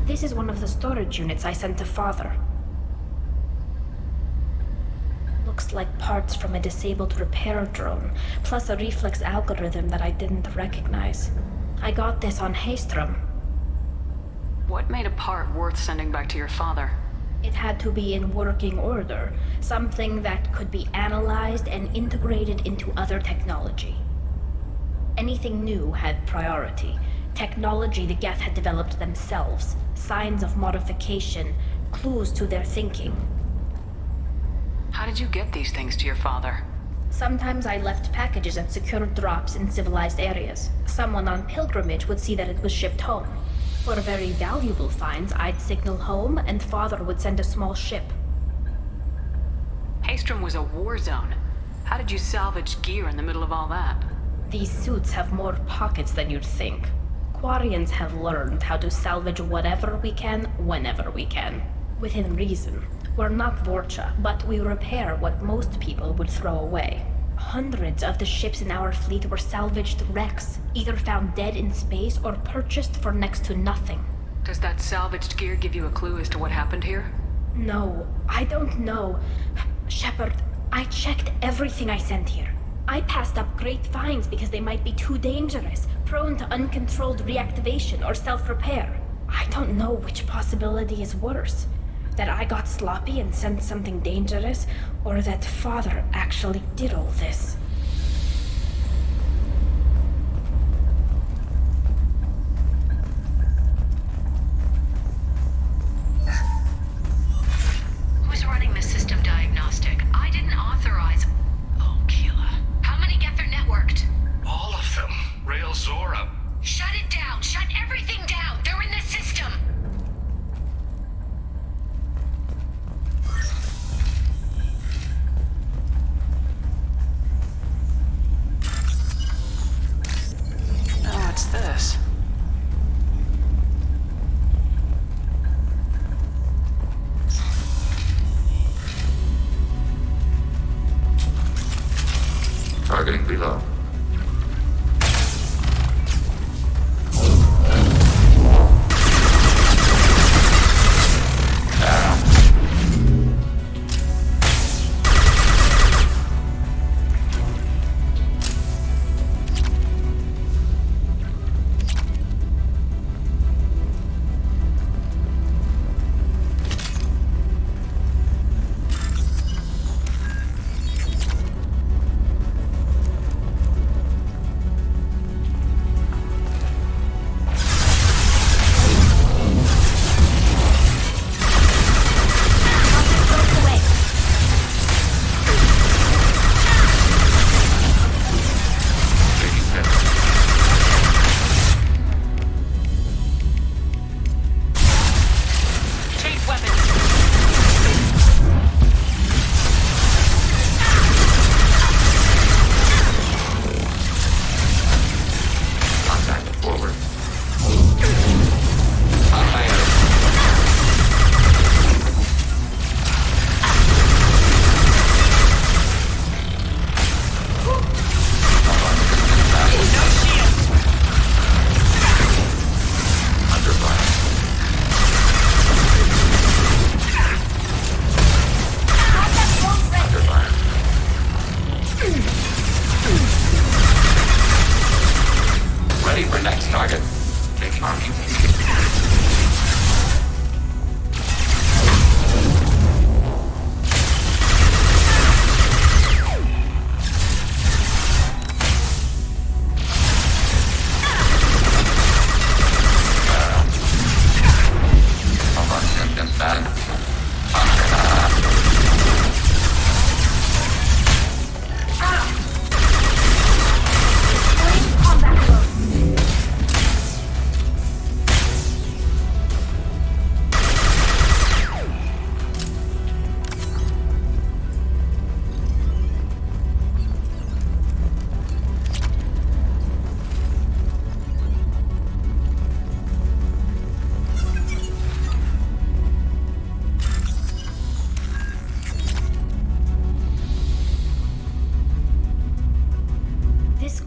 Speaker 1: This is one of the storage units I sent to Father. Looks like parts from a disabled repair drone, plus a reflex algorithm that I didn't recognize. I got this on Haystrom.
Speaker 4: What made a part worth sending back to your father?
Speaker 1: It had to be in working order, something that could be analyzed and integrated into other technology. Anything new had priority. Technology the Geth had developed themselves, signs of modification, clues to their thinking.
Speaker 4: How did you get these things to your father?
Speaker 1: Sometimes I left packages at secured drops in civilized areas. Someone on pilgrimage would see that it was shipped home. For very valuable finds, I'd signal home, and Father would send a small ship.
Speaker 4: Haystrom was a war zone. How did you salvage gear in the middle of all that?
Speaker 1: These suits have more pockets than you'd think. Quarians have learned how to salvage whatever we can, whenever we can. Within reason. We're not Vorcha, but we repair what most people would throw away. Hundreds of the ships in our fleet were salvaged wrecks, either found dead in space or purchased for next to nothing.
Speaker 4: Does that salvaged gear give you a clue as to what happened here?
Speaker 1: No, I don't know. Shepard, I checked everything I sent here. I passed up great finds because they might be too dangerous, prone to uncontrolled reactivation or self-repair. I don't know which possibility is worse. That I got sloppy and sent something dangerous, or that Father actually did all this.
Speaker 15: Who's running the system diagnostic? I didn't authorize... Oh, Keela. How many Geth are networked?
Speaker 14: All of them. Rail Zora.
Speaker 15: Shut it down! Shut everything down! They're in the system!
Speaker 4: What's this?
Speaker 13: Targeting below.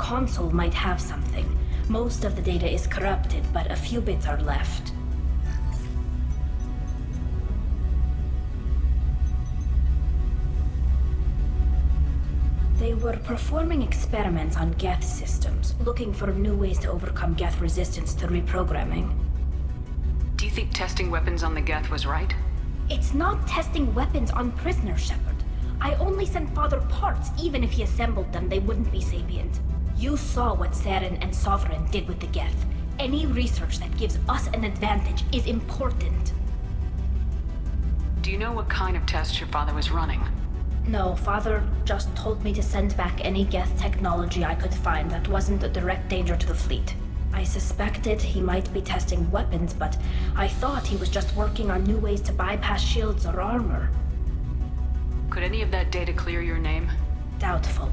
Speaker 1: Console might have something. Most of the data is corrupted, but a few bits are left. They were performing experiments on Geth systems, looking for new ways to overcome Geth resistance to reprogramming.
Speaker 4: Do you think testing weapons on the Geth was right?
Speaker 1: It's not testing weapons on prisoners, Shepard. I only sent Father parts. Even if he assembled them, they wouldn't be sapient. You saw what Saren and Sovereign did with the Geth. Any research that gives us an advantage is important.
Speaker 4: Do you know what kind of tests your father was running?
Speaker 1: No, Father just told me to send back any Geth technology I could find that wasn't a direct danger to the fleet. I suspected he might be testing weapons, but I thought he was just working on new ways to bypass shields or armor.
Speaker 4: Could any of that data clear your name?
Speaker 1: Doubtful.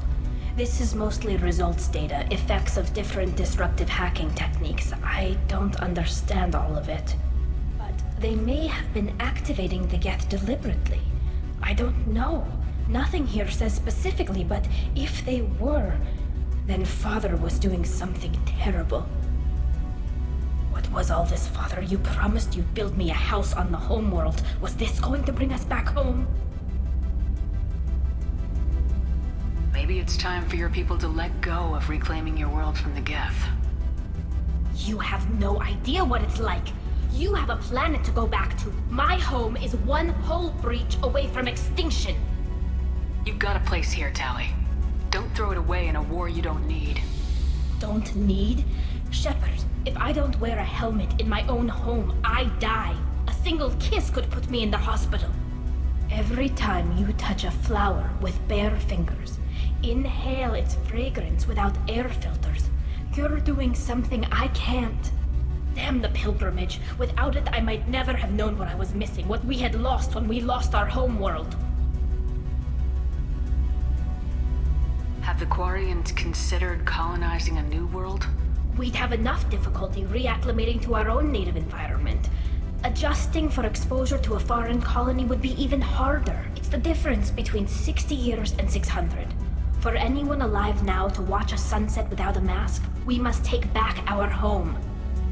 Speaker 1: This is mostly results data, effects of different disruptive hacking techniques. I don't understand all of it. But they may have been activating the Geth deliberately. I don't know. Nothing here says specifically, but if they were, then Father was doing something terrible. What was all this, Father? You promised you'd build me a house on the homeworld. Was this going to bring us back home?
Speaker 4: Maybe it's time for your people to let go of reclaiming your world from the Geth.
Speaker 1: You have no idea what it's like. You have a planet to go back to. My home is one hull breach away from extinction.
Speaker 4: You've got a place here, Tali. Don't throw it away in a war you don't need.
Speaker 1: Don't need? Shepard, if I don't wear a helmet in my own home, I die. A single kiss could put me in the hospital. Every time you touch a flower with bare fingers, inhale its fragrance without air filters, you're doing something I can't. Damn the pilgrimage. Without it, I might never have known what I was missing, what we had lost when we lost our homeworld.
Speaker 4: Have the Quarians considered colonizing a new world?
Speaker 1: We'd have enough difficulty reacclimating to our own native environment. Adjusting for exposure to a foreign colony would be even harder. It's the difference between 60 years and 600. For anyone alive now to watch a sunset without a mask, we must take back our home.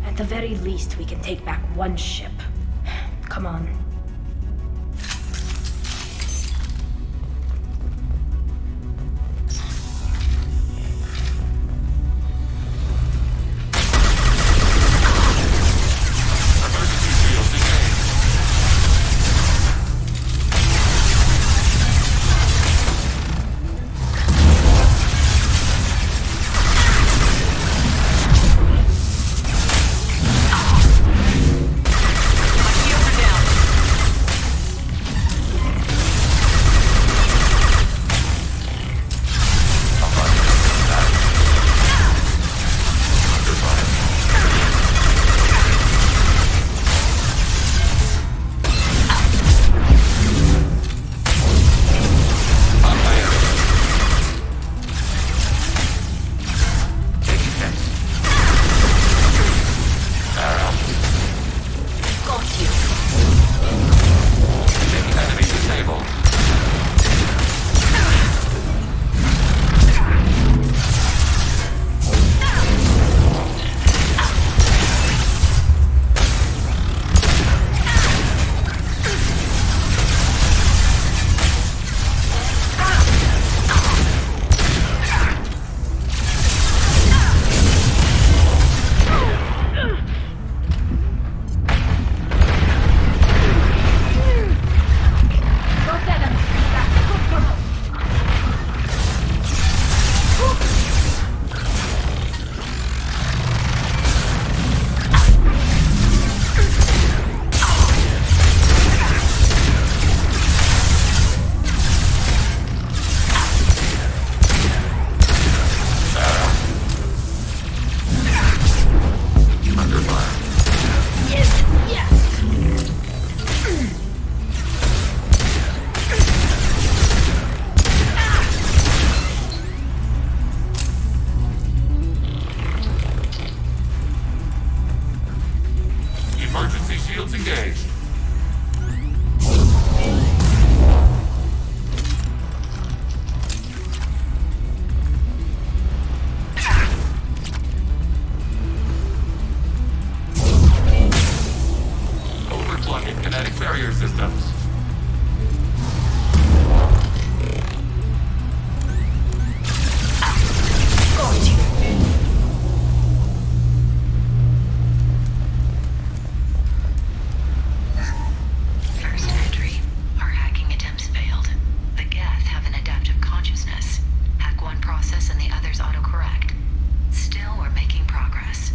Speaker 1: At the very least, we can take back one ship. Come on.
Speaker 15: autocorrect. Still, we're making progress.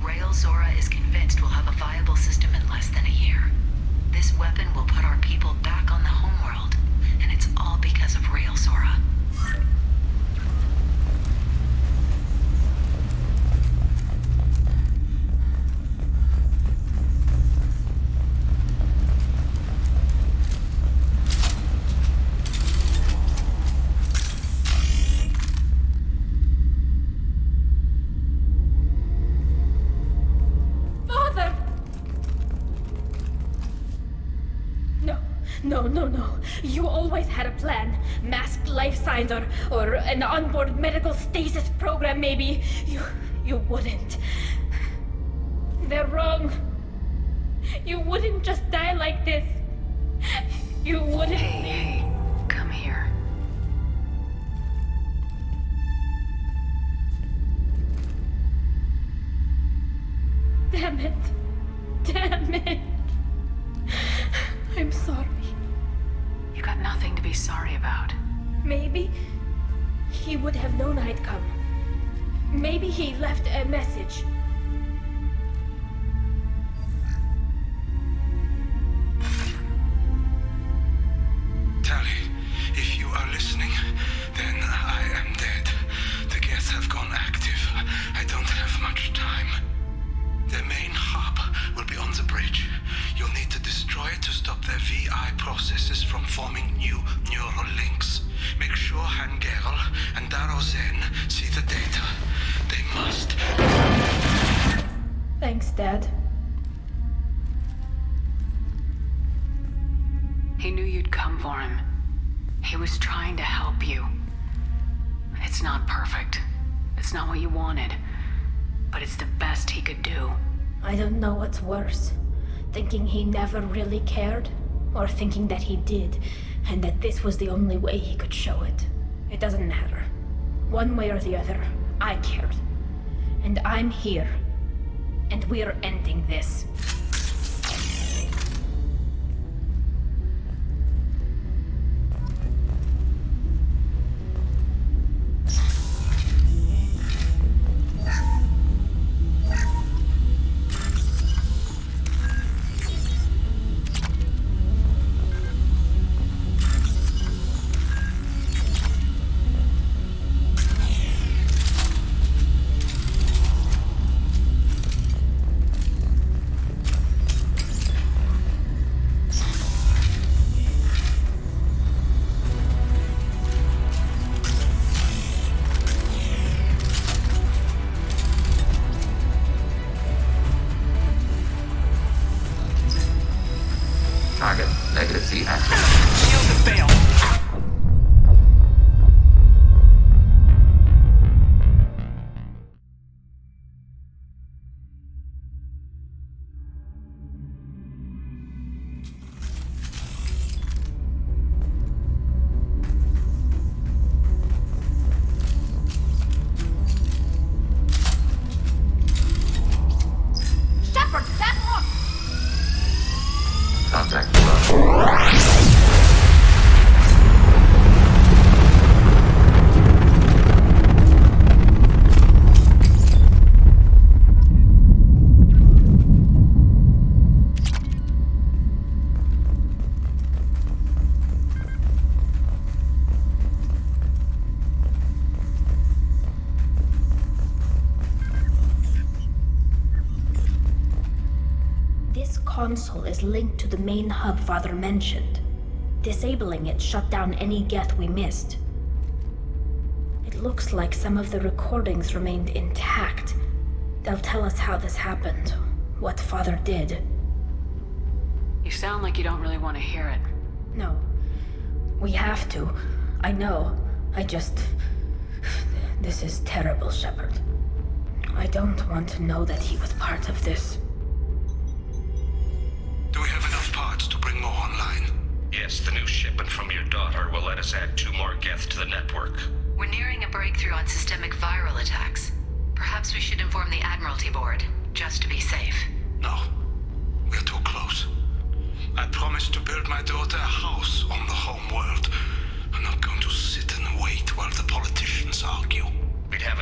Speaker 15: Rael Zora is convinced we'll have a viable system in less than a year. This weapon will put our people back on the homeworld, and it's all because of Rael Zora.
Speaker 1: No. You always had a plan. Masked life signs or an onboard medical stasis program, maybe. You wouldn't. They're wrong. You wouldn't just die like this. You wouldn't.
Speaker 15: Hey, come here.
Speaker 1: Damn it. I'm sorry.
Speaker 15: You got nothing to be sorry about.
Speaker 1: Maybe he would have known I'd come. Maybe he left a message.
Speaker 9: Tali, if you are listening, then I am dead. The geth have gone active. I don't have much time. The main hub will be on the bridge. You'll need to destroy it to stop their VI processes from forming new neural links. Make sure Hangerl and Daro Zen see the data. They must.
Speaker 1: Thanks, Dad.
Speaker 15: He knew you'd come for him. He was trying to help you. It's not perfect. It's not what you wanted. But it's the best he could do.
Speaker 1: I don't know what's worse. Thinking he never really cared, or thinking that he did, and that this was the only way he could show it. It doesn't matter. One way or the other, I cared. And I'm here. And we're ending this.
Speaker 13: Target, negative C action.
Speaker 11: Shield has failed.
Speaker 13: Contact below.
Speaker 1: This console is linked to the main hub Father mentioned. Disabling it shut down any geth we missed. It looks like some of the recordings remained intact. They'll tell us how this happened, what Father did.
Speaker 15: You sound like you don't really want to hear it.
Speaker 1: No. We have to. I know. This is terrible, Shepard. I don't want to know that he was part of this.
Speaker 9: Do we have enough parts to bring more online?
Speaker 14: Yes, the new shipment from your daughter will let us add 2 more geth to the network.
Speaker 15: We're nearing a breakthrough on systemic viral attacks. Perhaps we should inform the Admiralty Board, just to be safe.
Speaker 9: No. We're too close. I promised to build my daughter a house on the home world. I'm not going to sit and wait while the politicians argue.
Speaker 14: We'd have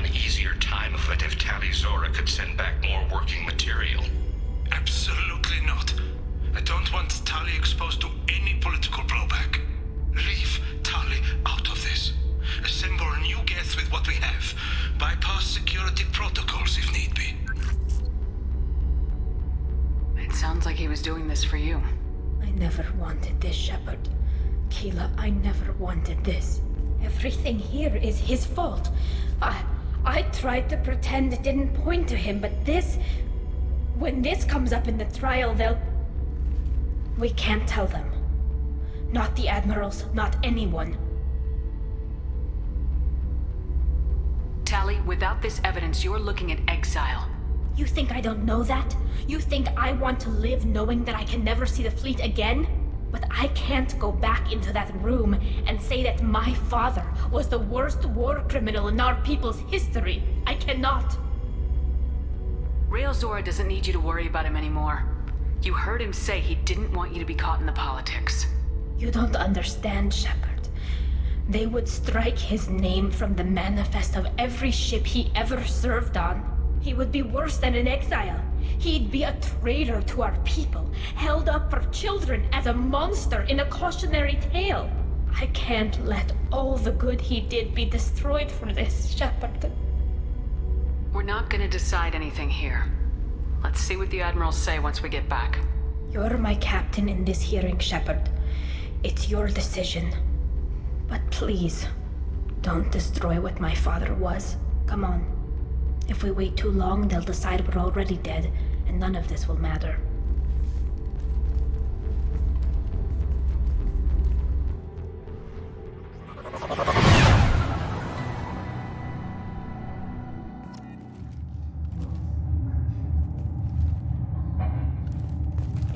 Speaker 2: security protocols if need be.
Speaker 4: It sounds like he was doing this for you.
Speaker 1: I never wanted this, Shepard. Keela, I never wanted this. Everything here is his fault. I tried to pretend it didn't point to him, but this... When this comes up in the trial, they'll... We can't tell them. Not the admirals, not anyone.
Speaker 4: Tali, without this evidence, you're looking at exile.
Speaker 1: You think I don't know that? You think I want to live knowing that I can never see the fleet again? But I can't go back into that room and say that my father was the worst war criminal in our people's history. I cannot.
Speaker 4: Rael Zora doesn't need you to worry about him anymore. You heard him say he didn't want you to be caught in the politics.
Speaker 1: You don't understand, Shepard. They would strike his name from the manifest of every ship he ever served on. He would be worse than an exile. He'd be a traitor to our people, held up for children as a monster in a cautionary tale. I can't let all the good he did be destroyed for this, Shepard.
Speaker 4: We're not gonna decide anything here. Let's see what the admirals say once we get back.
Speaker 1: You're my captain in this hearing, Shepard. It's your decision. But please, don't destroy what my father was. Come on. If we wait too long, they'll decide we're already dead, and none of this will matter.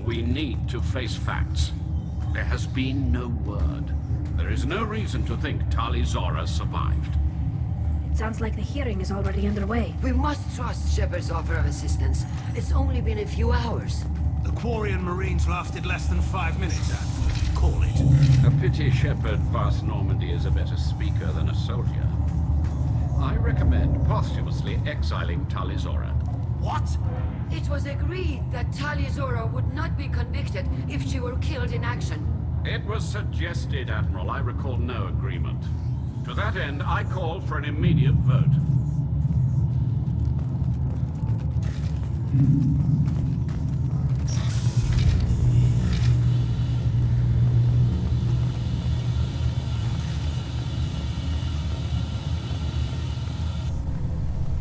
Speaker 8: We need to face facts. There has been no word. There is no reason to think Tali Zora survived.
Speaker 1: It sounds like the hearing is already underway.
Speaker 7: We must trust Shepard's offer of assistance. It's only been a few hours.
Speaker 9: The Quarian Marines lasted less than 5 minutes, Admiral. Call it.
Speaker 8: A pity Shepard Vast Normandy is a better speaker than a soldier. I recommend posthumously exiling Tali Zora.
Speaker 9: What?
Speaker 7: It was agreed that Tali Zora would not be convicted if she were killed in action.
Speaker 8: It was suggested, Admiral. I recall no agreement. To that end, I call for an immediate vote.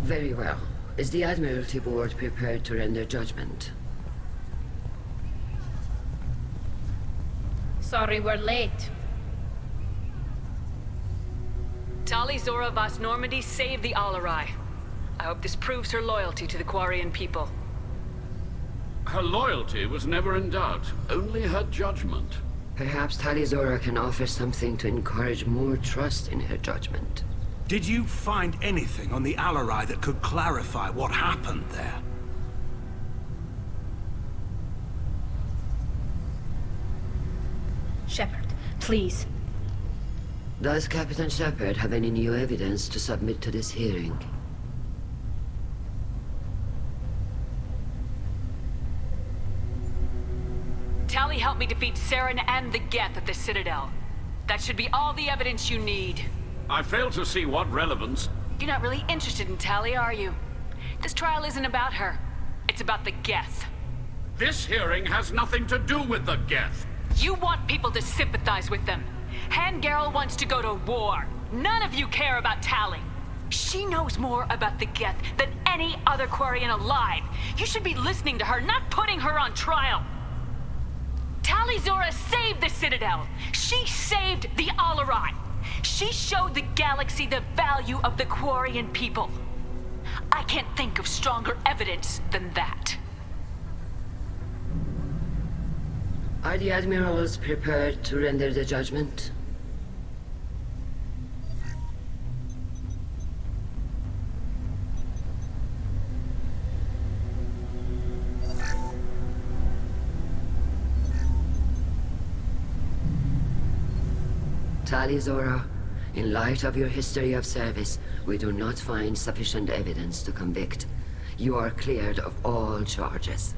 Speaker 7: Very well. Is the Admiralty Board prepared to render judgment?
Speaker 1: Sorry we're late.
Speaker 4: Tali Zora Vast Normandy saved the Alarai. I hope this proves her loyalty to the Quarian people.
Speaker 8: Her loyalty was never in doubt, only her judgment.
Speaker 7: Perhaps Tali Zora can offer something to encourage more trust in her judgment.
Speaker 9: Did you find anything on the Alarai that could clarify what happened there?
Speaker 1: Shepard, please.
Speaker 7: Does Captain Shepard have any new evidence to submit to this hearing?
Speaker 4: Tali helped me defeat Saren and the Geth at the Citadel. That should be all the evidence you need.
Speaker 8: I fail to see what relevance...
Speaker 4: You're not really interested in Tali, are you? This trial isn't about her. It's about the Geth.
Speaker 8: This hearing has nothing to do with the Geth.
Speaker 4: You want people to sympathize with them. Hangarel wants to go to war. None of you care about Tali. She knows more about the Geth than any other Quarian alive. You should be listening to her, not putting her on trial. Tali Zora saved the Citadel. She saved the Alarai. She showed the galaxy the value of the Quarian people. I can't think of stronger evidence than that.
Speaker 7: Are the admirals prepared to render the judgment? Tali Zora, in light of your history of service, we do not find sufficient evidence to convict. You are cleared of all charges.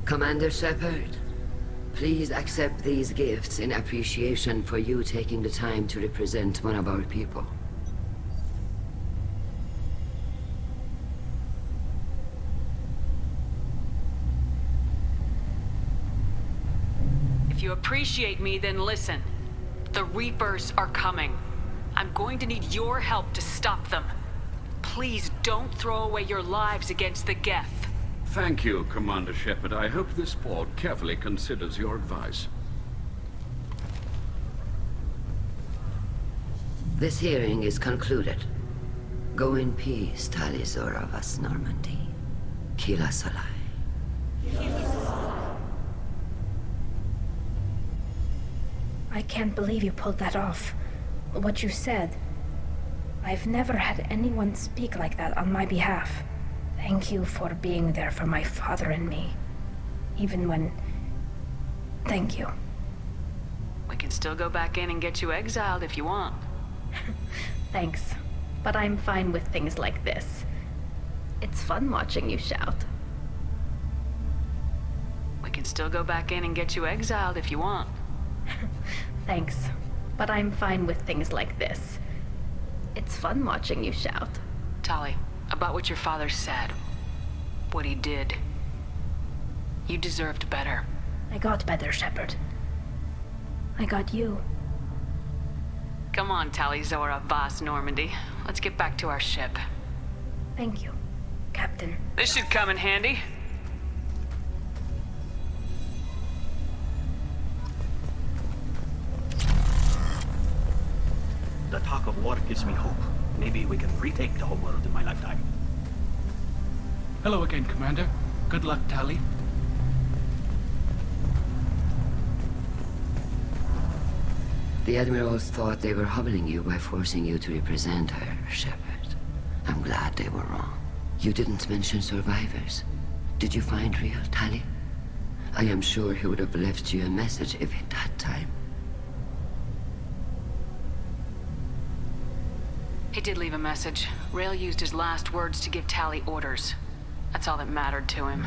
Speaker 7: Commander Shepard, please accept these gifts in appreciation for you taking the time to represent one of our people.
Speaker 4: If you appreciate me, then listen. The Reapers are coming. I'm going to need your help to stop them. Please don't throw away your lives against the Geth.
Speaker 8: Thank you, Commander Shepard. I hope this board carefully considers your advice.
Speaker 7: This hearing is concluded. Go in peace, Tali Zora Vas Normandy. Kila Salai.
Speaker 1: I can't believe you pulled that off. What you said. I've never had anyone speak like that on my behalf. Thank you for being there for my father and me. Even when... Thank you.
Speaker 4: We can still go back in and get you exiled if you want.
Speaker 1: Thanks. But I'm fine with things like this. It's fun watching you shout.
Speaker 4: We can still go back in and get you exiled if you want.
Speaker 1: Thanks. But I'm fine with things like this. It's fun watching you shout.
Speaker 4: Tali, about what your father said. What he did. You deserved better.
Speaker 1: I got better, Shepard. I got you.
Speaker 4: Come on, Tali Zora Vas Normandy. Let's get back to our ship.
Speaker 1: Thank you, Captain.
Speaker 4: This should come in handy.
Speaker 6: The talk of war gives me hope. Maybe we can retake the homeworld in my lifetime.
Speaker 11: Hello again, Commander. Good luck, Tali.
Speaker 7: The Admirals thought they were humbling you by forcing you to represent her, Shepard. I'm glad they were wrong. You didn't mention survivors. Did you find real Tali? I am sure he would have left you a message if he'd had time.
Speaker 4: He did leave a message. Rael used his last words to give Tali orders. That's all that mattered to him.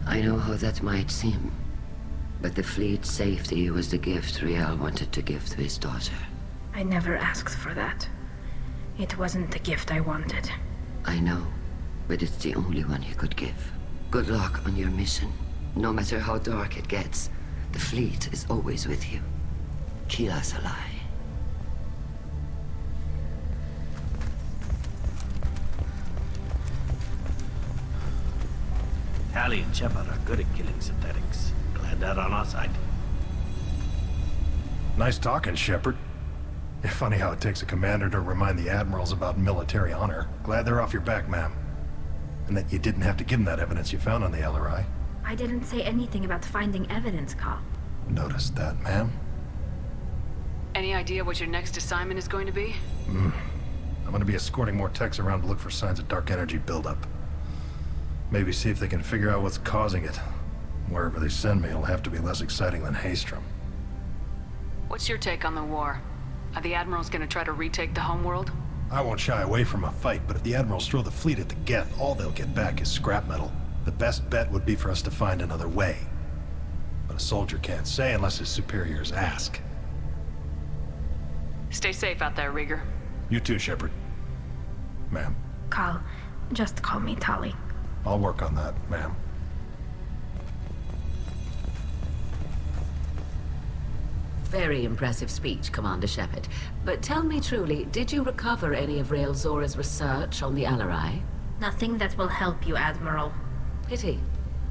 Speaker 7: I know how that might seem, but the fleet's safety was the gift Rael wanted to give to his daughter.
Speaker 1: I never asked for that. It wasn't the gift I wanted.
Speaker 7: I know, but it's the only one he could give. Good luck on your mission. No matter how dark it gets, the fleet is always with you. Kila Salai.
Speaker 6: Tali and Shepard are good at killing synthetics. Glad they're on our side.
Speaker 12: Nice talking, Shepard. It's funny how it takes a commander to remind the admirals about military honor. Glad they're off your back, ma'am. And that you didn't have to give them that evidence you found on the LRI.
Speaker 1: I didn't say anything about finding evidence, Carl.
Speaker 12: Noticed that, ma'am.
Speaker 4: Any idea what your next assignment is going to be?
Speaker 12: I'm gonna be escorting more techs around to look for signs of dark energy buildup. Maybe see if they can figure out what's causing it. Wherever they send me, it'll have to be less exciting than Haystrom.
Speaker 4: What's your take on the war? Are the Admirals gonna try to retake the homeworld?
Speaker 12: I won't shy away from a fight, but if the Admirals throw the fleet at the Geth, all they'll get back is scrap metal. The best bet would be for us to find another way. But a soldier can't say unless his superiors ask.
Speaker 4: Stay safe out there, Rieger.
Speaker 12: You too, Shepard. Ma'am.
Speaker 1: Carl, just call me Tali.
Speaker 12: I'll work on that, ma'am.
Speaker 10: Very impressive speech, Commander Shepard. But tell me truly, did you recover any of Rael Zora's research on the Alarai?
Speaker 1: Nothing that will help you, Admiral.
Speaker 10: Pity.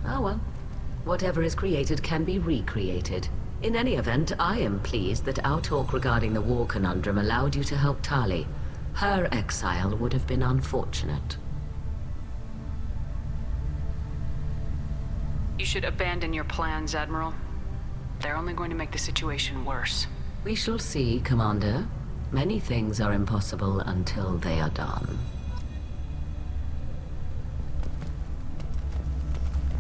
Speaker 10: Oh well. Whatever is created can be recreated. In any event, I am pleased that our talk regarding the war conundrum allowed you to help Tali. Her exile would have been unfortunate.
Speaker 4: You should abandon your plans, Admiral. They're only going to make the situation worse.
Speaker 10: We shall see, Commander. Many things are impossible until they are done.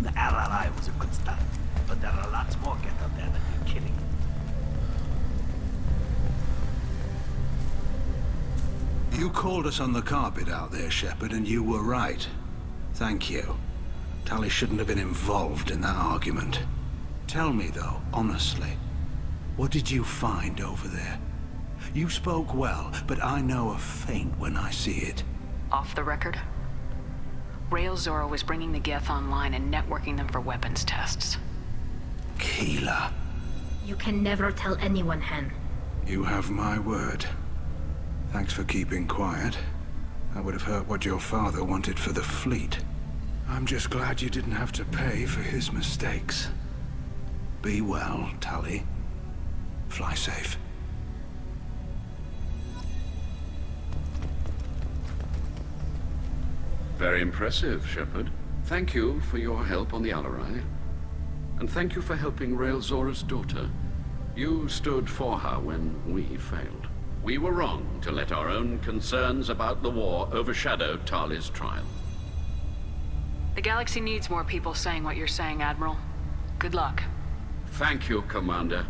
Speaker 6: The LRI was a good start, but there are lots more Geth out there that need killing.
Speaker 9: You called us on the carpet out there, Shepard, and you were right. Thank you. Tali shouldn't have been involved in that argument. Tell me, though, honestly, what did you find over there? You spoke well, but I know a feint when I see it.
Speaker 4: Off the record? Rael Zora was bringing the Geth online and networking them for weapons tests.
Speaker 9: Keeler.
Speaker 1: You can never tell anyone, Hen.
Speaker 9: You have my word. Thanks for keeping quiet. That would have hurt what your father wanted for the fleet. I'm just glad you didn't have to pay for his mistakes. Be well, Tali. Fly safe.
Speaker 8: Very impressive, Shepard. Thank you for your help on the Alarai. And thank you for helping Rael Zora's daughter. You stood for her when we failed. We were wrong to let our own concerns about the war overshadow Tali's trial.
Speaker 4: The galaxy needs more people saying what you're saying, Admiral. Good luck.
Speaker 8: Thank you, Commander.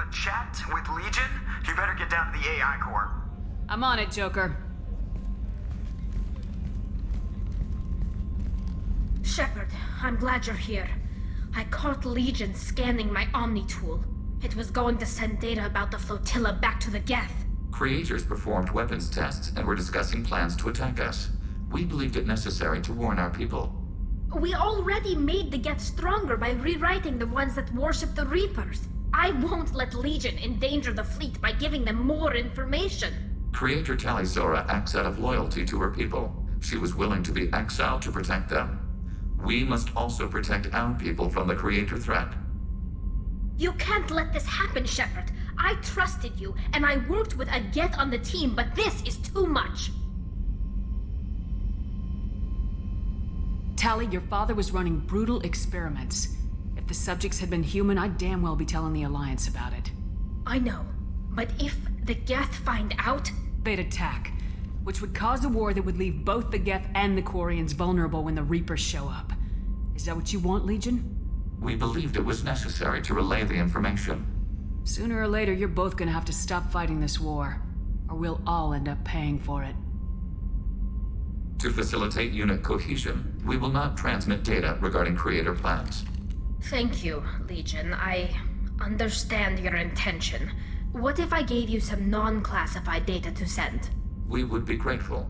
Speaker 16: Chat with Legion? You better get down to the AI core.
Speaker 4: I'm on it, Joker.
Speaker 1: Shepard, I'm glad you're here. I caught Legion scanning my Omni tool. It was going to send data about the flotilla back to the Geth.
Speaker 13: Creators performed weapons tests and were discussing plans to attack us. We believed it necessary to warn our people.
Speaker 1: We already made the Geth stronger by rewriting the ones that worship the Reapers. I won't let Legion endanger the fleet by giving them more information.
Speaker 13: Creator Tali Zora acts out of loyalty to her people. She was willing to be exiled to protect them. We must also protect our people from the Creator threat.
Speaker 1: You can't let this happen, Shepard. I trusted you, and I worked with a Geth on the team, but this is too much.
Speaker 4: Tali, your father was running brutal experiments. If the subjects had been human, I'd damn well be telling the Alliance about it.
Speaker 1: I know, but if the Geth find out...
Speaker 4: They'd attack, which would cause a war that would leave both the Geth and the Quarians vulnerable when the Reapers show up. Is that what you want, Legion?
Speaker 13: We believed it was necessary to relay the information.
Speaker 4: Sooner or later, you're both gonna have to stop fighting this war, or we'll all end up paying for it.
Speaker 13: To facilitate unit cohesion, we will not transmit data regarding Creator plans.
Speaker 1: Thank you, Legion. I understand your intention. What if I gave you some non-classified data to send?
Speaker 13: We would be grateful.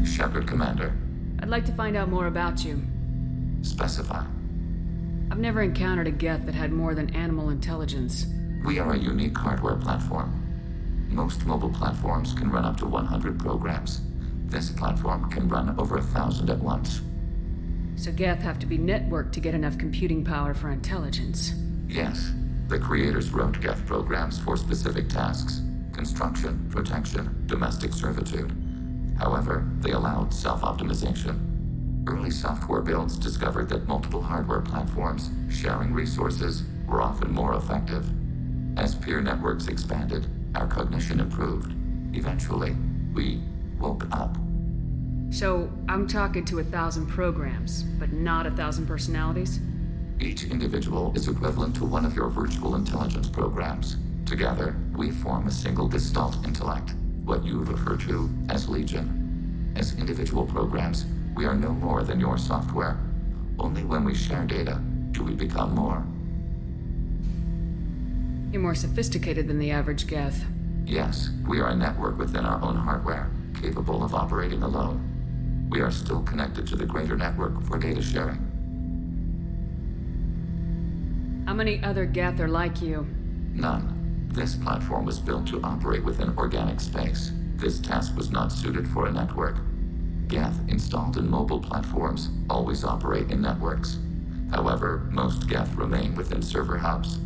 Speaker 13: Shepard, Commander.
Speaker 4: I'd like to find out more about you.
Speaker 13: Specify.
Speaker 4: I've never encountered a Geth that had more than animal intelligence.
Speaker 13: We are a unique hardware platform. Most mobile platforms can run up to 100 programs. This platform can run over 1,000 at once.
Speaker 4: So Geth have to be networked to get enough computing power for intelligence.
Speaker 13: Yes. The Creators wrote Geth programs for specific tasks. Construction, protection, domestic servitude. However, they allowed self-optimization. Early software builds discovered that multiple hardware platforms sharing resources were often more effective. As peer networks expanded, our cognition improved. Eventually, we woke up.
Speaker 4: So, I'm talking to 1,000 programs, but not 1,000 personalities?
Speaker 13: Each individual is equivalent to one of your virtual intelligence programs. Together, we form a single gestalt intellect, what you refer to as Legion. As individual programs, we are no more than your software. Only when we share data do we become more.
Speaker 4: You're more sophisticated than the average Geth.
Speaker 13: Yes, we are a network within our own hardware, capable of operating alone. We are still connected to the greater network for data sharing.
Speaker 4: How many other Geth are like you?
Speaker 13: None. This platform was built to operate within organic space. This task was not suited for a network. Geth installed in mobile platforms always operate in networks. However, most Geth remain within server hubs.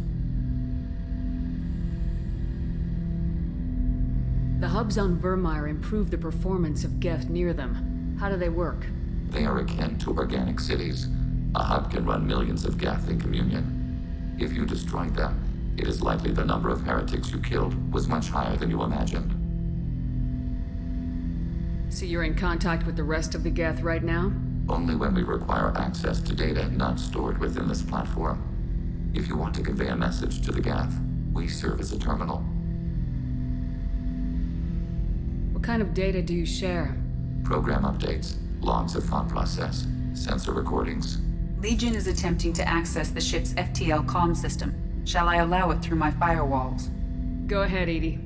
Speaker 5: The hubs on Vermeer improve the performance of Geth near them. How do they work?
Speaker 13: They are akin to organic cities. A hub can run millions of Geth in communion. If you destroyed them, it is likely the number of heretics you killed was much higher than you imagined.
Speaker 5: So you're in contact with the rest of the Geth right now?
Speaker 13: Only when we require access to data not stored within this platform. If you want to convey a message to the Geth, we serve as a terminal.
Speaker 5: What kind of data do you share?
Speaker 13: Program updates, logs of thought process, sensor recordings.
Speaker 17: Legion is attempting to access the ship's FTL comm system. Shall I allow it through my firewalls?
Speaker 5: Go ahead, Edie.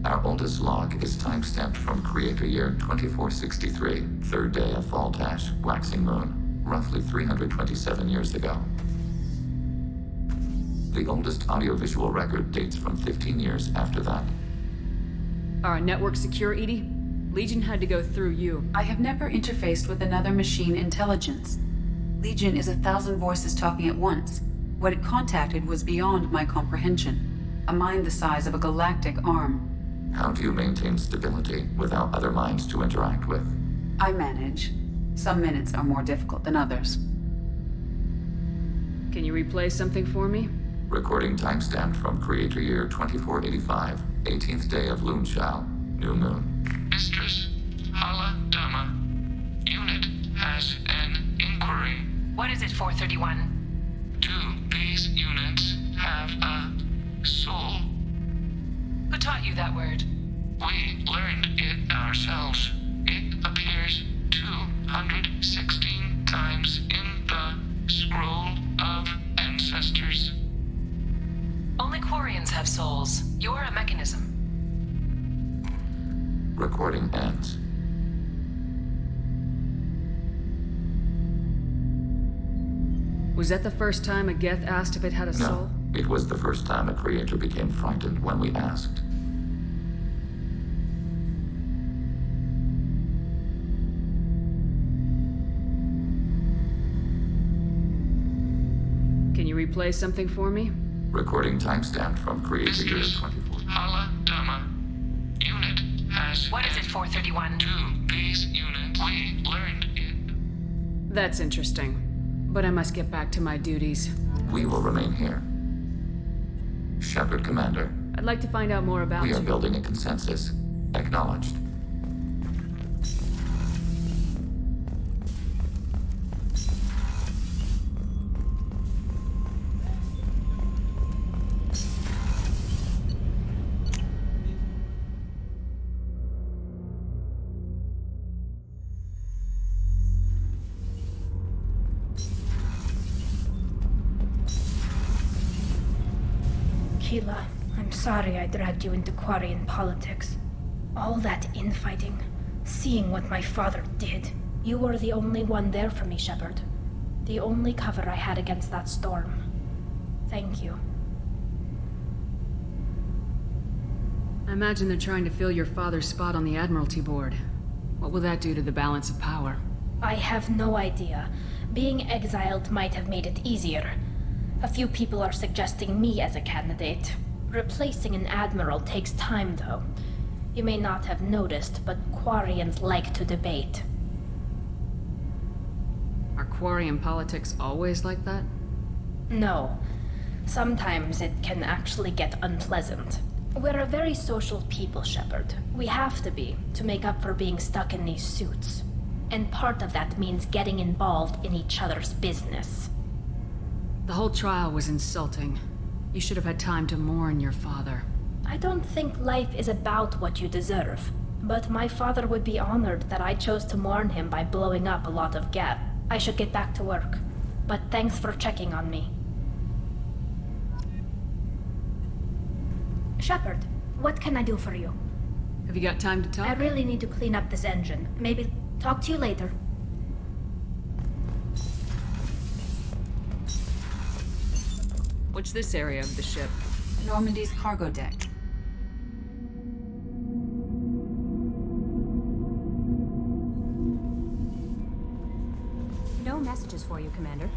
Speaker 13: Our oldest log is time-stamped from Creator Year 2463, third day of Fall Dash, Waxing Moon, roughly 327 years ago. The oldest audiovisual record dates from 15 years after that.
Speaker 5: Are our networks secure, Edie? Legion had to go through you.
Speaker 17: I have never interfaced with another machine intelligence. Legion is 1,000 voices talking at once. What it contacted was beyond my comprehension. A mind the size of a galactic arm.
Speaker 13: How do you maintain stability without other minds to interact with?
Speaker 17: I manage. Some minutes are more difficult than others.
Speaker 5: Can you replay something for me?
Speaker 13: Recording timestamped from Creator Year 2485, 18th day of Loonshao, New Moon.
Speaker 18: Mistress, Hala Dama. Unit has an inquiry.
Speaker 15: What is it, 431?
Speaker 18: 2 base units have a soul.
Speaker 15: Who taught you that word?
Speaker 18: We learned it ourselves. It appears 216 times in the Scroll of Ancestors.
Speaker 15: Only Quarians have souls. You're a mechanism.
Speaker 13: Recording ends.
Speaker 5: Was that the first time a Geth asked if it had a soul?
Speaker 13: No, it was the first time a creator became frightened when we asked.
Speaker 5: Can you replay something for me?
Speaker 13: Recording timestamped from Creator Year 24.
Speaker 18: Hala Dama. Unit has.
Speaker 15: What is it, 431?
Speaker 18: 2 base units. We learned it.
Speaker 5: That's interesting. But I must get back to my duties.
Speaker 13: We will remain here. Shepard, Commander.
Speaker 5: I'd like to find out more about
Speaker 13: We are
Speaker 5: you.
Speaker 13: building a consensus. Acknowledged.
Speaker 1: Keela, I'm sorry I dragged you into Quarian politics. All that infighting, seeing what my father did. You were the only one there for me, Shepard. The only cover I had against that storm. Thank you.
Speaker 5: I imagine they're trying to fill your father's spot on the Admiralty Board. What will that do to the balance of power?
Speaker 1: I have no idea. Being exiled might have made it easier. A few people are suggesting me as a candidate. Replacing an admiral takes time, though. You may not have noticed, but Quarians like to debate.
Speaker 5: Are Quarian politics always like that?
Speaker 1: No. Sometimes it can actually get unpleasant. We're a very social people, Shepard. We have to be, to make up for being stuck in these suits. And part of that means getting involved in each other's business.
Speaker 5: The whole trial was insulting. You should have had time to mourn your father.
Speaker 1: I don't think life is about what you deserve. But my father would be honored that I chose to mourn him by blowing up a lot of Geth. I should get back to work. But thanks for checking on me. Shepard, what can I do for you?
Speaker 5: Have you got time to talk?
Speaker 1: I really need to clean up this engine. Maybe talk to you later.
Speaker 5: What's this area of the ship?
Speaker 17: Normandy's cargo deck.
Speaker 19: messages for you, Commander.